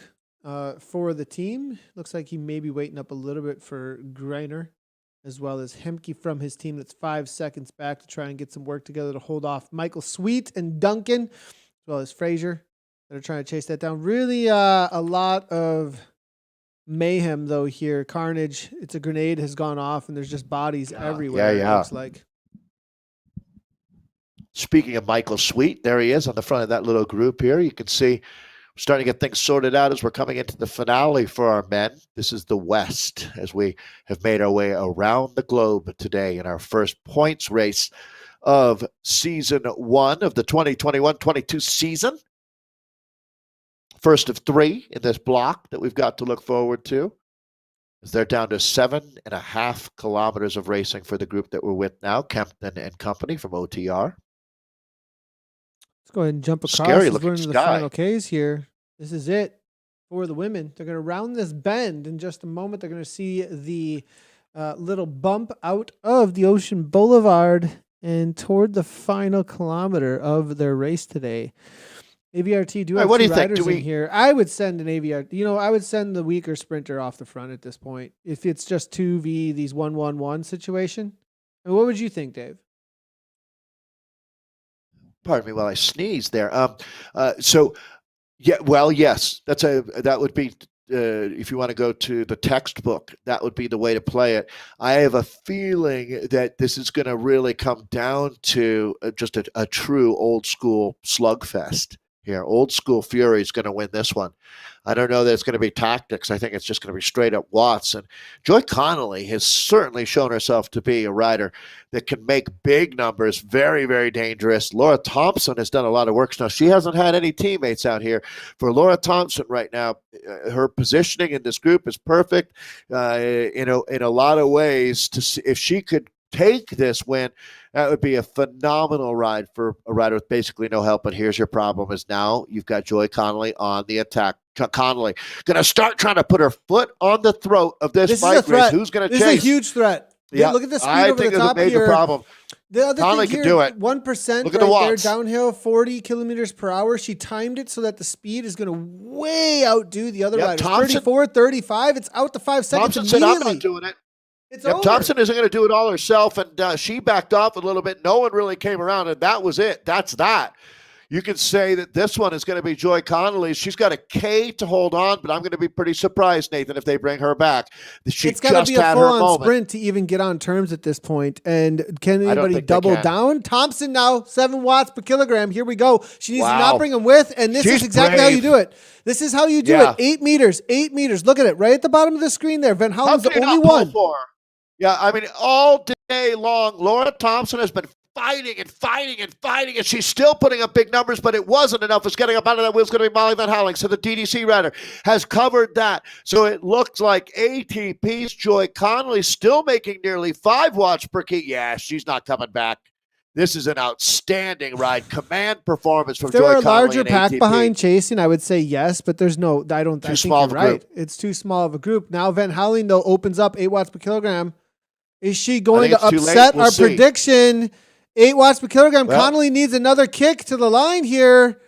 for the team. Looks like he may be waiting up a little bit for Greiner, as well as Hemke from his team that's 5 seconds back to try and get some work together to hold off Michael Sweet and Duncan, as well as Frazier, that are trying to chase that down. Really a lot of mayhem, though, here. Carnage. It's a grenade has gone off, and there's just bodies everywhere, yeah. it looks like. Speaking of Michael Sweet, there he is on the front of that little group here. You can see we're starting to get things sorted out as we're coming into the finale for our men. This is the West as we have made our way around the globe today in our first points race of season 1 of the 2021-22 season. First of 3 in this block that we've got to look forward to. As they're down to 7.5 kilometers of racing for the group that we're with now, Kempton and Company from OTR. Let's go ahead and jump across. Scary as looking we're into the sky. final Ks here. This is it for the women. They're going to round this bend in just a moment. They're going to see the little bump out of the Ocean Boulevard and toward the final kilometer of their race today. AVRT, do have what do two you think? riders in here. I would send an AVRT. I would send the weaker sprinter off the front at this point. If it's just 2v these 1-1-1 situation. And what would you think, Dave? Pardon me while I sneeze there. Yes, that would be if you want to go to the textbook, that would be the way to play it. I have a feeling that this is going to really come down to just a true old school slugfest here. Old school Fury is going to win this one. I don't know that it's going to be tactics. I think it's just going to be straight up Watts. And Joy Connolly has certainly shown herself to be a rider that can make big numbers very, very dangerous. Laura Thompson has done a lot of work. Now, she hasn't had any teammates out here. For Laura Thompson right now, her positioning in this group is perfect in a lot of ways. To see if she could take this win, that would be a phenomenal ride for a rider with basically no help. But here's your problem is now you've got Joy Connolly on the attack. Connolly going to start trying to put her foot on the throat of this bike race. Who's going to chase? This is a huge threat. Yeah, look at the speed over the top here. I think it's a major problem. The other Connolly thing can here, do it. 1% Look at the watts. there, downhill, 40 kilometers per hour. She timed it so that the speed is going to way outdo the other riders. Thompson, 34, 35. It's out to 5 seconds Thompson immediately. said, I'm not doing it. It's over. Thompson isn't going to do it all herself, and she backed off a little bit. No one really came around, and that was it. That's that. You could say that this one is going to be Joy Connolly. She's got a K to hold on, but I'm going to be pretty surprised, Nathan, if they bring her back. It's got to be a full-on sprint to even get on terms at this point. And can anybody double down? Thompson now, 7 watts per kilogram. Here we go. She needs to not bring them with, and this is exactly how you do it. This is how you do it. 8 meters, 8 meters. Look at it right at the bottom of the screen there. Van Hollen's the only one. Yeah, I mean, all day long, Laura Thompson has been fighting, and she's still putting up big numbers, but it wasn't enough. It's getting up out of that wheel. It's going to be Molly Van Hollen. So the DDC rider has covered that. So it looks like ATP's Joy Connolly still making nearly 5 watts per key. Yeah, she's not coming back. This is an outstanding ride. Command performance from Joy Connolly. If there were a larger pack behind chasing, I would say yes, but there's no, I think you're right. It's too small of a group. Now Van Hollen, though, opens up 8 watts per kilogram. Is she going to upset our prediction? 8 watts per kilogram. Well, Connolly needs another kick to the line here.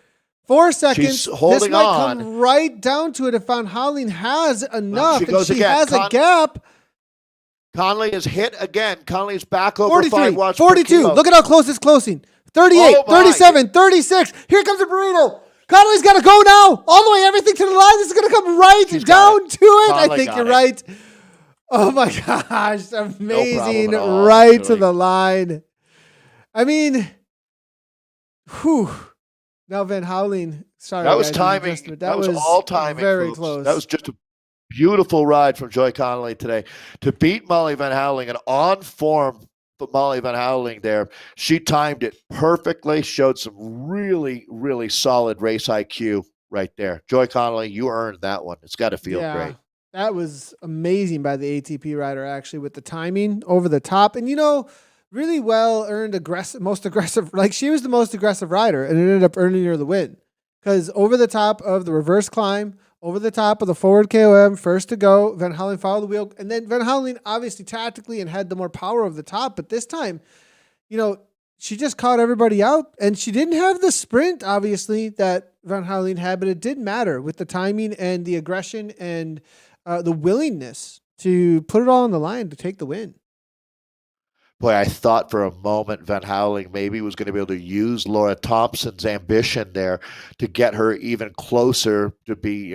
4 seconds. She's holding this might come right down to it if Van Hollen has enough. She has a gap. Connolly is hit again. Connolly's back over 5 watts 42. per kilo. Look at how close it's closing. 38, Oh, my. 37, 36. Here comes a burrito. Connolly's got to go now. All the way, everything to the line. This is going to come right She's down to it. I Connolly think got you're it. right. Oh, my gosh. Amazing. at all, Right to actually. the line. I mean, whew. Now Van Houweling. Sorry, That was guys, timing. That was all timing, very folks. close. That was just a beautiful ride from Joy Connolly today to beat Molly Van Houweling, and on form for Molly Van Houweling there. She timed it perfectly, showed some really, really solid race IQ right there. Joy Connolly, you earned that one. It's got to feel great. That was amazing by the ATP rider, actually, with the timing over the top. And, really well earned most aggressive. Like, she was the most aggressive rider, and it ended up earning her the win. Because over the top of the reverse climb, over the top of the forward KOM, first to go, Van Houweling followed the wheel. And then Van Houweling obviously tactically and had the more power of the top. But this time, she just caught everybody out. And she didn't have the sprint, obviously, that Van Houweling had. But it didn't matter with the timing and the aggression and the willingness to put it all on the line to take the win. Boy, I thought for a moment Van Houweling maybe was going to be able to use Laura Thompson's ambition there to get her even closer to be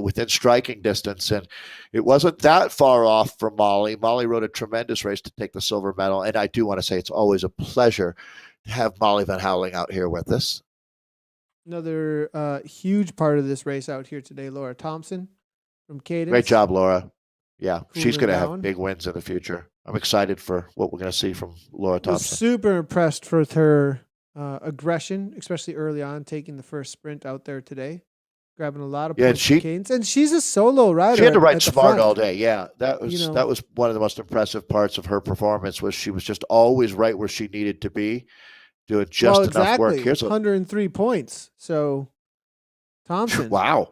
within striking distance. And it wasn't that far off from Molly. Molly rode a tremendous race to take the silver medal. And I do want to say it's always a pleasure to have Molly Van Houweling out here with us. Another huge part of this race out here today, Laura Thompson from Cadence. Great job, Laura. Yeah, she's going to down. have big wins in the future. I'm excited for what we're going to see from Laura Thompson. Was super impressed with her aggression, especially early on, taking the first sprint out there today, grabbing a lot of points from Cadence. And she's a solo rider. She had to ride smart front all day. Yeah, that was one of the most impressive parts of her performance. Was she was just always right where she needed to be, doing just enough work. Here's 103 points. So Thompson. Wow.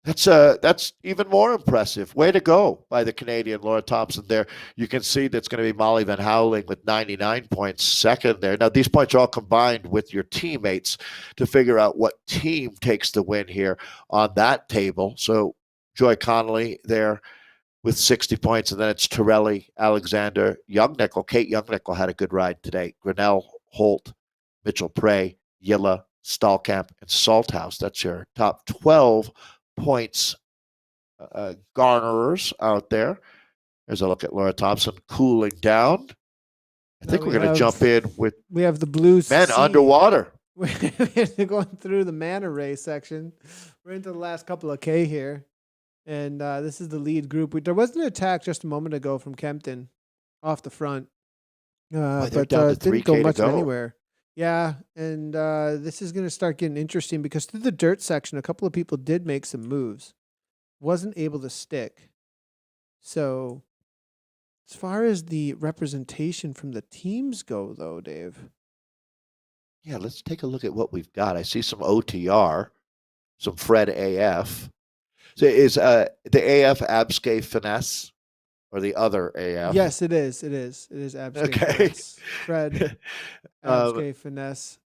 That's even more impressive. Way to go by the Canadian Laura Thompson there. You can see that's going to be Molly Van Houweling with 99 points second there. Now, these points are all combined with your teammates to figure out what team takes the win here on that table. So Joy Connolly there with 60 points, and then it's Torelli, Alexander, Youngnickel. Kate Youngnickel had a good ride today. Grinnell, Holt, Mitchell Prey, Yilla, Stallkamp, and Salthouse. That's your top 12 points garnerers out there. There's a look at Laura Thompson cooling down. I think we're going to jump in with we have the blues men underwater. We're going through the mana race section. We're into the last couple of K here, and this is the lead group. There was an attack just a moment ago from Kempton off the front, but didn't go much anywhere. Yeah, and this is going to start getting interesting because through the dirt section, a couple of people did make some moves. Wasn't able to stick. So, as far as the representation from the teams go, though, Dave. Yeah, let's take a look at what we've got. I see some OTR, some Fred AF. So is the AF Abscae Finesse? Or the other AF? Yes, it is. It is Abscae Finesse. Fred Abscae Finesse.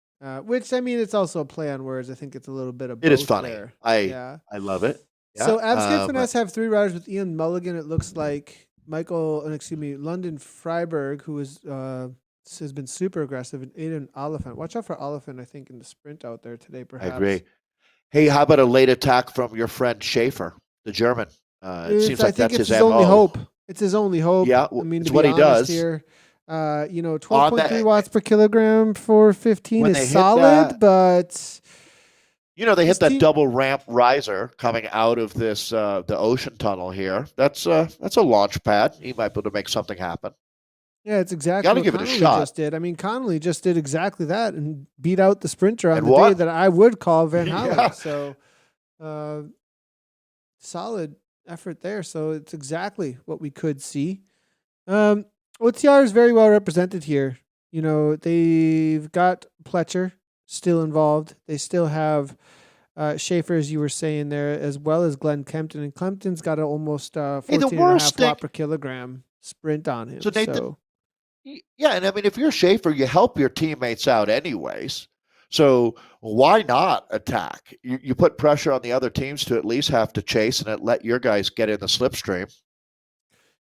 Which, I mean, it's also a play on words. I think it's a little bit of both. It is funny. There. I love it. Yeah. So Abscae Finesse have 3 riders with Ian Mulligan. It looks like London Freiberg, who has been super aggressive, and Aiden Oliphant. Watch out for Oliphant, I think, in the sprint out there today, perhaps. I agree. Hey, how about a late attack from your friend Schaefer, the German? It seems like that's his only hope. It's his only hope. Yeah, I mean, it's to what be he does here. 12.3 watts per kilogram for 15 is solid, but they hit that double ramp riser coming out of this the ocean tunnel here. That's a launch pad. He might be able to make something happen. Yeah, it's exactly what Connolly just did. I mean, Connolly just did exactly that and beat out the sprinter on the day that I would call Van Houweling. Yeah. So, solid effort there. So it's exactly what we could see. OTR is very well represented here. They've got Pletcher still involved. They still have Schaefer, as you were saying there, as well as Glenn Kempton. And Kempton's got an almost 14.5 watt per kilogram sprint on him. Yeah, and I mean, if you're Schaefer, you help your teammates out anyways. So why not attack? You put pressure on the other teams to at least have to chase and let your guys get in the slipstream.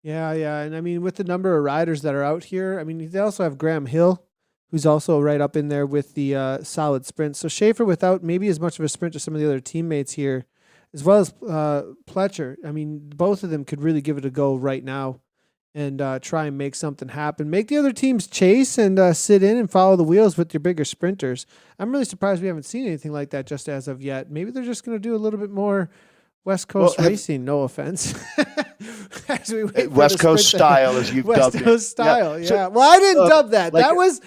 Yeah. And I mean, with the number of riders that are out here, I mean, they also have Graham Hill who's also right up in there with the solid sprint. So Schaefer without maybe as much of a sprint as some of the other teammates here, as well as Pletcher. I mean, both of them could really give it a go right now and try and make something happen. Make the other teams chase and sit in and follow the wheels with your bigger sprinters. I'm really surprised we haven't seen anything like that just as of yet. Maybe they're just going to do a little bit more West Coast racing, no offense. As we wait West Coast style, as you've dubbed it. West Coast style, yeah. So, well, I didn't dub that. like, that was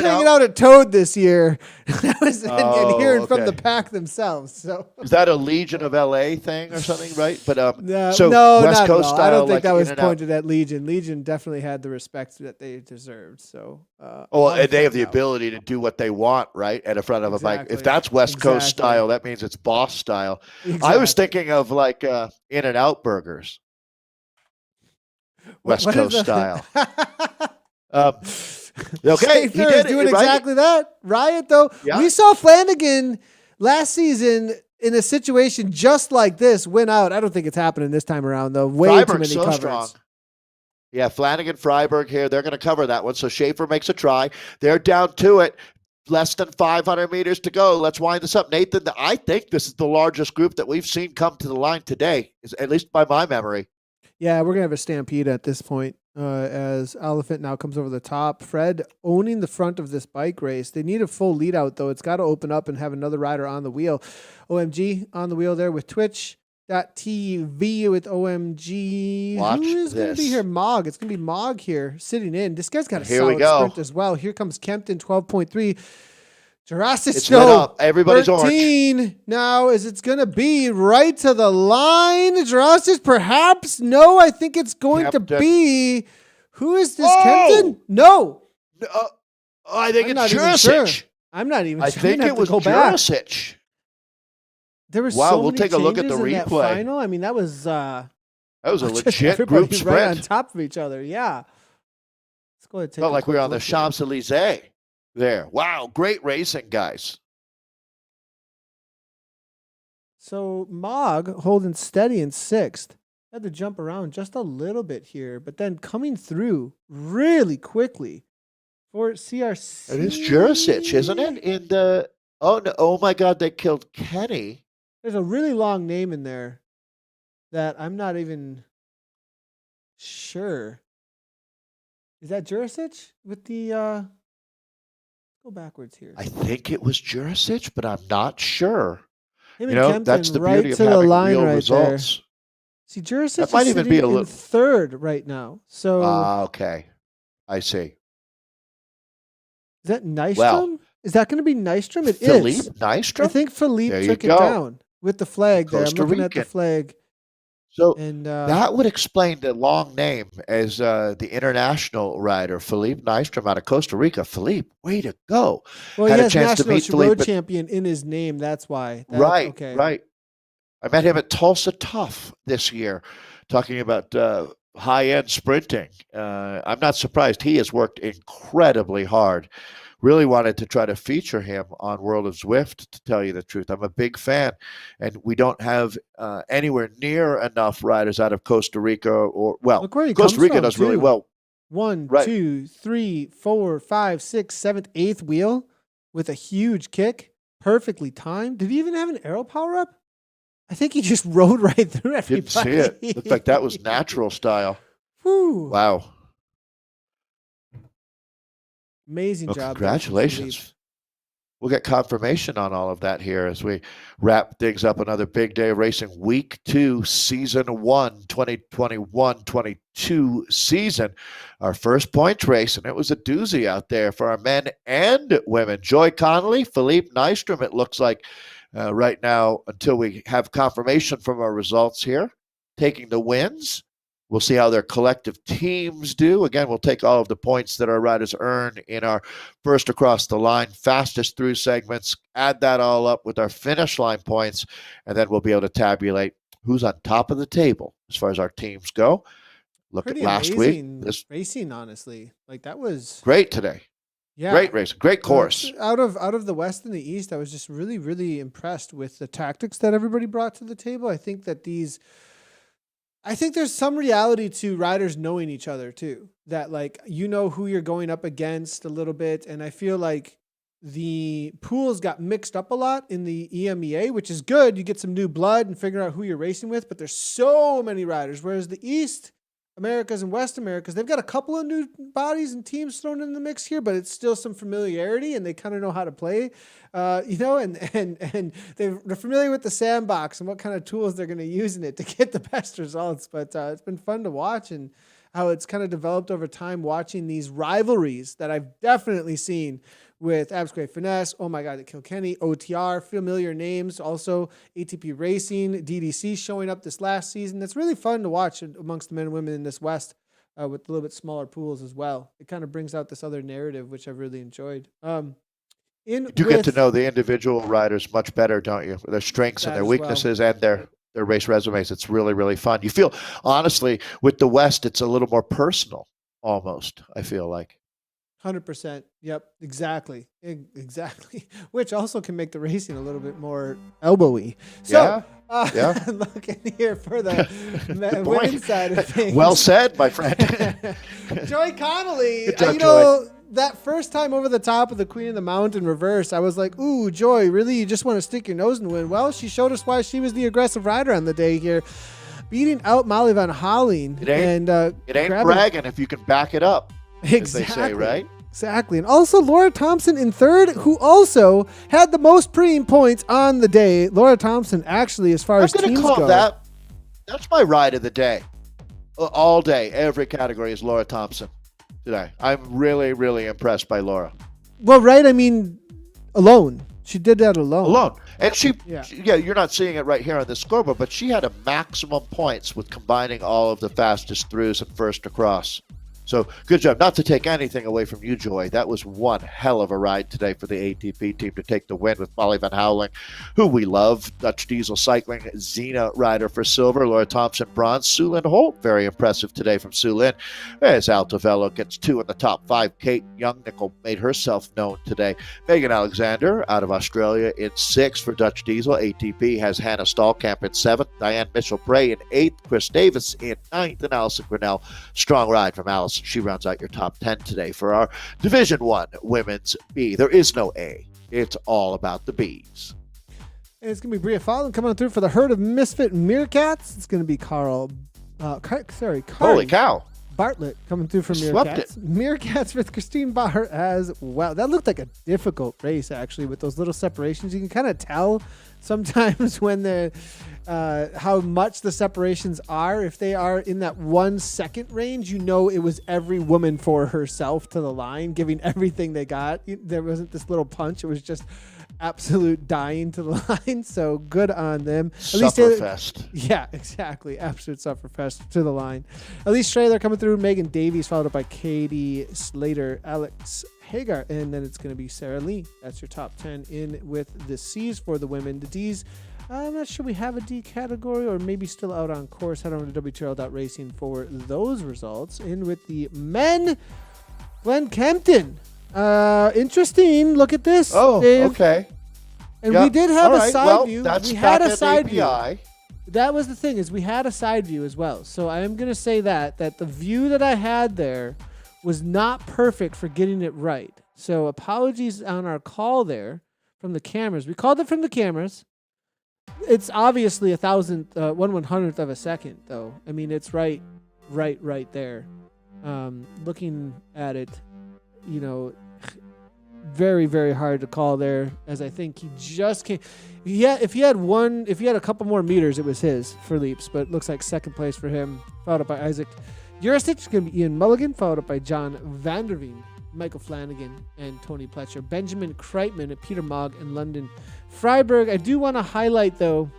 hanging out at Toad this year. That was and hearing from the pack themselves. So is that a Legion of LA thing or something, right? But no, so no, West not Coast at all. style, I don't think like that was in and out. pointed at Legion. Legion definitely had the respect that they deserved. So and they have the ability to do what they want, right, at the front of a bike. If that's West Coast style, that means it's boss style. Exactly. I was thinking of like In-N-Out burgers. West Coast style. Okay, he did doing it, right? exactly that. Riot, though. Yeah. We saw Flanagan last season in a situation just like this win out. I don't think it's happening this time around, though. Way too many covers. Strong. Yeah, Flanagan, Freiberg here. They're going to cover that one. So Schaefer makes a try. They're down to it. Less than 500 meters to go. Let's wind this up. Nathan, I think this is the largest group that we've seen come to the line today, at least by my memory. Yeah, we're going to have a stampede at this point as Elephant now comes over the top. Fred owning the front of this bike race. They need a full lead out, though. It's got to open up and have another rider on the wheel. OMG on the wheel there with Twitch.tv with OMG. Watch Who is going to be here? Mog. It's going to be Mog here sitting in. This guy's got a solid sprint as well. Here comes Kempton, 12.3. Jurassic it's lit up. Everybody's 13. Orange. Now, is it going to be right to the line? Jurassic, perhaps? No, I think it's going to be. Who is this, Kempton? No. I think it's Jurassic. Sure. I'm not even sure. I think it was Jurassic. There was we'll take a look at the replay. Final. I mean, that was a legit group sprint. Right on top of each other. Yeah. Let's go ahead and take felt like we were on the Champs-Elysees. There. Wow. Great racing, guys. So Mog holding steady in sixth. Had to jump around just a little bit here, but then coming through really quickly for CRC. It is Jurassic, isn't it? Oh my God, they killed Kenny. There's a really long name in there that I'm not even sure. Is that Jurassic with the go backwards here? I think it was Jurassic, but I'm not sure. That's the beauty of having real results. There. See, Jurassic might even be in third right now. So okay. I see. Is that Nystrom? Well, is that going to be Nystrom? It Philippe is. Nystrom? I think Philippe took it down with the flag there. I'm looking at the flag. So that would explain the long name as the international rider, Philippe Nystrom out of Costa Rica. Philippe, way to go. Well, he has national road champion in his name. That's why. Right. I met him at Tulsa Tough this year, talking about high-end sprinting. I'm not surprised. He has worked incredibly hard. Really wanted to try to feature him on World of Zwift, to tell you the truth. I'm a big fan, and we don't have anywhere near enough riders out of Costa Rica. Costa Rica does really well. 1, 2, 3, 4, 5, 6, 7th, 8th wheel with a huge kick, perfectly timed. Did he even have an aero power up? I think he just rode right through everybody. Didn't see it. Looked like that was natural style. Whew. Wow. Amazing job. Congratulations. We'll get confirmation on all of that here as we wrap things up. Another big day of racing. Week 2, Season 1, 2021-22 season. Our first points race, and it was a doozy out there for our men and women. Joy Connolly, Philippe Nystrom, it looks like right now, until we have confirmation from our results here, taking the wins. We'll see how their collective teams do. Again, we'll take all of the points that our riders earn in our first across the line, fastest through segments, add that all up with our finish line points, and then we'll be able to tabulate who's on top of the table as far as our teams go. Look at last week. Racing, honestly. Like, that was great today. Yeah. Great racing. Great course. Out of the West and the East, I was just really, really impressed with the tactics that everybody brought to the table. I think that I think there's some reality to riders knowing each other too, that like, you know who you're going up against a little bit. And I feel like the pools got mixed up a lot in the EMEA, which is good. You get some new blood and figure out who you're racing with, but there's so many riders. Whereas the East Americas and West Americas, they've got a couple of new bodies and teams thrown in the mix here, but it's still some familiarity and they kind of know how to play, and they're familiar with the sandbox and what kind of tools they're going to use in it to get the best results. But it's been fun to watch and how it's kind of developed over time, watching these rivalries that I've definitely seen with Absquare Finesse, oh my God, the Kilkenny, OTR, familiar names, also ATP Racing, DDC showing up this last season. It's really fun to watch amongst the men and women in this West with a little bit smaller pools as well. It kind of brings out this other narrative, which I've really enjoyed. You get to know the individual riders much better, don't you? Their strengths and their weaknesses and their race resumes. It's really, really fun. You feel, honestly, with the West, it's a little more personal almost, I feel like. 100%. Yep, exactly. Which also can make the racing a little bit more elbowy. So, looking here for the women's side of things. Well said, my friend. Joy Connolly. Good job, Joy. That first time over the top of the Queen of the Mountain reverse, I was like, ooh, Joy, really? You just want to stick your nose in the wind? Well, she showed us why she was the aggressive rider on the day here, beating out Molly Van Holling. It ain't bragging if you can back it up. Exactly. As they say, right? Exactly. And also Laura Thompson in third, who also had the most preem points on the day. Laura Thompson, actually, as far as teams go. That's my ride of the day. All day, every category is Laura Thompson today. I'm really, really impressed by Laura. Well, right. I mean, alone. She did that alone. And you're not seeing it right here on the scoreboard, but she had a maximum points with combining all of the fastest throughs and first across. So good job. Not to take anything away from you, Joy. That was one hell of a ride today for the ATP team to take the win with Molly Van Houweling, who we love. Dutch Diesel Cycling, Xena rider for silver. Laura Thompson, bronze. Sulin Holt, very impressive today from Sulin. As Altavelo gets 2 in the top 5. Kate Youngnickel made herself known today. Megan Alexander out of Australia in 6th for Dutch Diesel. ATP has Hannah Stallkamp in 7th. Diane Mitchell-Bray in 8th. Chris Davis in 9th. And Alison Grinnell. Strong ride from Alison. She rounds out your top 10 today for our Division 1 Women's B. There is no A. It's all about the B's. And it's going to be Bria Fallon coming through for the herd of misfit meerkats. It's going to be Holy cow. Bartlett coming through from Meerkats. Meerkats with Christine Baher as well. That looked like a difficult race, actually, with those little separations. You can kind of tell sometimes when they're how much the separations are. If they are in that 1 second range, you know it was every woman for herself to the line, giving everything they got. There wasn't this little punch. It was just absolute dying to the line. So good on them. Sufferfest. Yeah, exactly. Absolute sufferfest to the line. Elise Strahler coming through. Megan Davies followed up by Katie Slater, Alex Hagar, and then it's going to be Sarah Lee. That's your top 10 in with the C's for the women. The D's, I'm not sure we have a D category or maybe still out on course. Head on to WTRL.racing for those results. In with the men, Glenn Kempton. Interesting. Look at this. Oh, Dave. Okay. And we did have a side view. That's we had a side API. view. That was the thing, is we had a side view as well. So I am going to say that the view that I had there was not perfect for getting it right. So apologies on our call there from the cameras. We called it from the cameras. It's obviously 1/100th of a second, though. I mean, it's right there. Looking at it, very, very hard to call there, as I think he just came. Yeah, if he had a couple more meters, it was his for leaps, but it looks like second place for him, followed up by Isaac Jurisic. It's going to be Ian Mulligan, followed up by John Vanderveen, Michael Flanagan, and Tony Pletcher. Benjamin Kreitman and Peter Mogg and London Freiberg. I do want to highlight, though,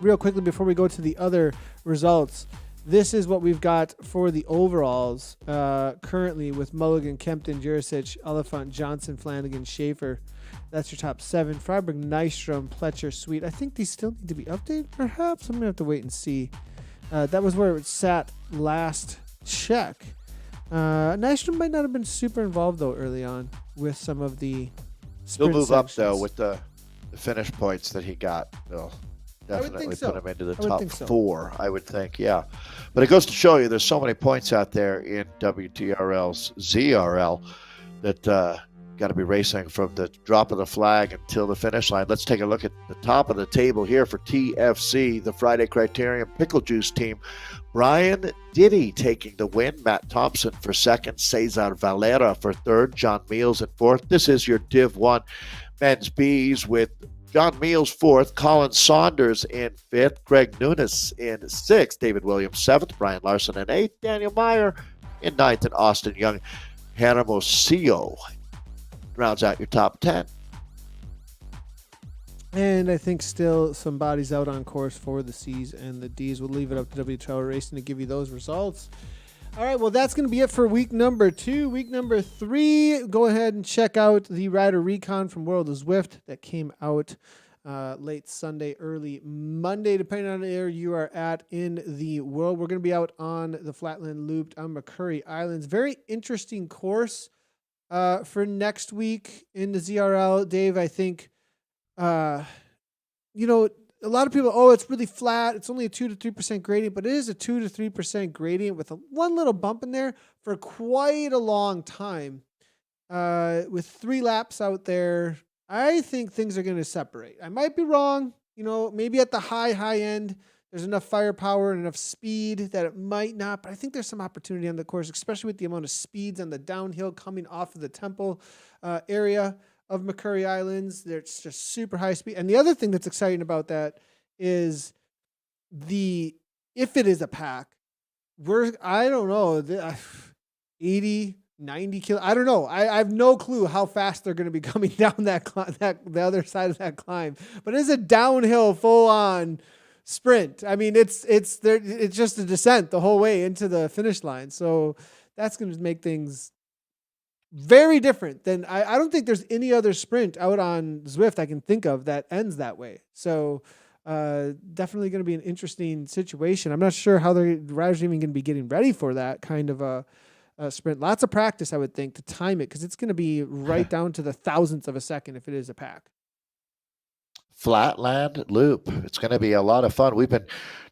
real quickly before we go to the other results, this is what we've got for the overalls currently with Mulligan, Kempton, Jurisic, Oliphant, Johnson, Flanagan, Schaefer. That's your top 7. Freiberg, Nystrom, Pletcher, Sweet. I think these still need to be updated, perhaps. I'm going to have to wait and see. That was where it sat last check. Nystrom might not have been super involved, though, early on with some of the sprint He'll move sections. up, though, with the finish points that he got. definitely so. put him into the I would top think so. 4, I would think, yeah. But it goes to show you there's so many points out there in WTRL's ZRL that got to be racing from the drop of the flag until the finish line. Let's take a look at the top of the table here for TFC, the Friday Criterium Pickle Juice team. Brian Diddy taking the win. Matt Thompson for second. Cesar Valera for third. John Meals in fourth. This is your Div 1 men's Bs with John Meals fourth. Colin Saunders in fifth. Greg Nunes in sixth. David Williams seventh. Brian Larson in eighth. Daniel Meyer in ninth. And Austin Young Hermosillo rounds out your top 10. And I think still some bodies out on course for the C's and the D's. We'll leave it up to WTRL Racing to give you those results. All right, well, that's going to be it for week number 2. Week number 3, go ahead and check out the Rider Recon from World of Zwift that came out late Sunday, early Monday, depending on where you are at in the world. We're going to be out on the Flatland Loop on McCurry Islands. Very interesting course for next week in the ZRL. Dave, I think, a lot of people, it's really flat. It's only a 2 to 3% gradient, but it is a 2 to 3% gradient with one little bump in there for quite a long time. With 3 laps out there, I think things are going to separate. I might be wrong. Maybe at the high end, there's enough firepower and enough speed that it might not, but I think there's some opportunity on the course, especially with the amount of speeds on the downhill coming off of the Temple area of McCurry Islands. There's just super high speed. And the other thing that's exciting about that is if it is a pack, I don't know, 80, 90 kilos. I don't know. I have no clue how fast they're going to be coming down the other side of that climb, but it's a downhill full on sprint. I mean, it's just a descent the whole way into the finish line. So that's going to make things very different than I don't think there's any other sprint out on Zwift I can think of that ends that way. So definitely going to be an interesting situation. I'm not sure how the riders are even going to be getting ready for that kind of a sprint. Lots of practice, I would think, to time it, because it's going to be right down to the thousandth of a second if it is a pack. Flatland Loop. It's going to be a lot of fun. We've been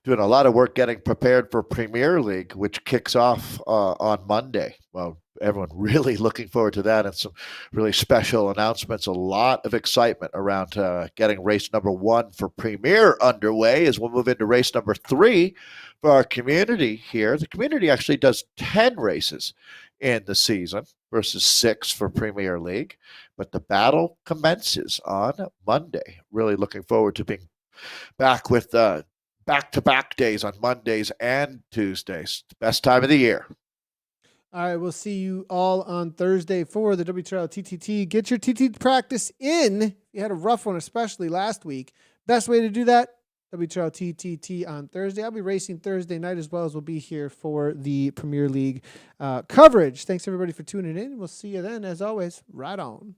doing a lot of work getting prepared for Premier League, which kicks off on Monday. Well, everyone really looking forward to that, and some really special announcements. A lot of excitement around getting race number 1 for Premier underway as we'll move into race number 3 for our community here. The community actually does 10 races in the season versus 6 for Premier League, but the battle commences on Monday. Really looking forward to being back with back-to-back days on Mondays and Tuesdays. Best time of the year. All right, we'll see you all on Thursday for the WTRL TTT. Get your TT practice in. You had a rough one, especially last week. Best way to do that, WTRL TTT on Thursday. I'll be racing Thursday night as well as we'll be here for the Premier League coverage. Thanks, everybody, for tuning in. We'll see you then. As always, right on.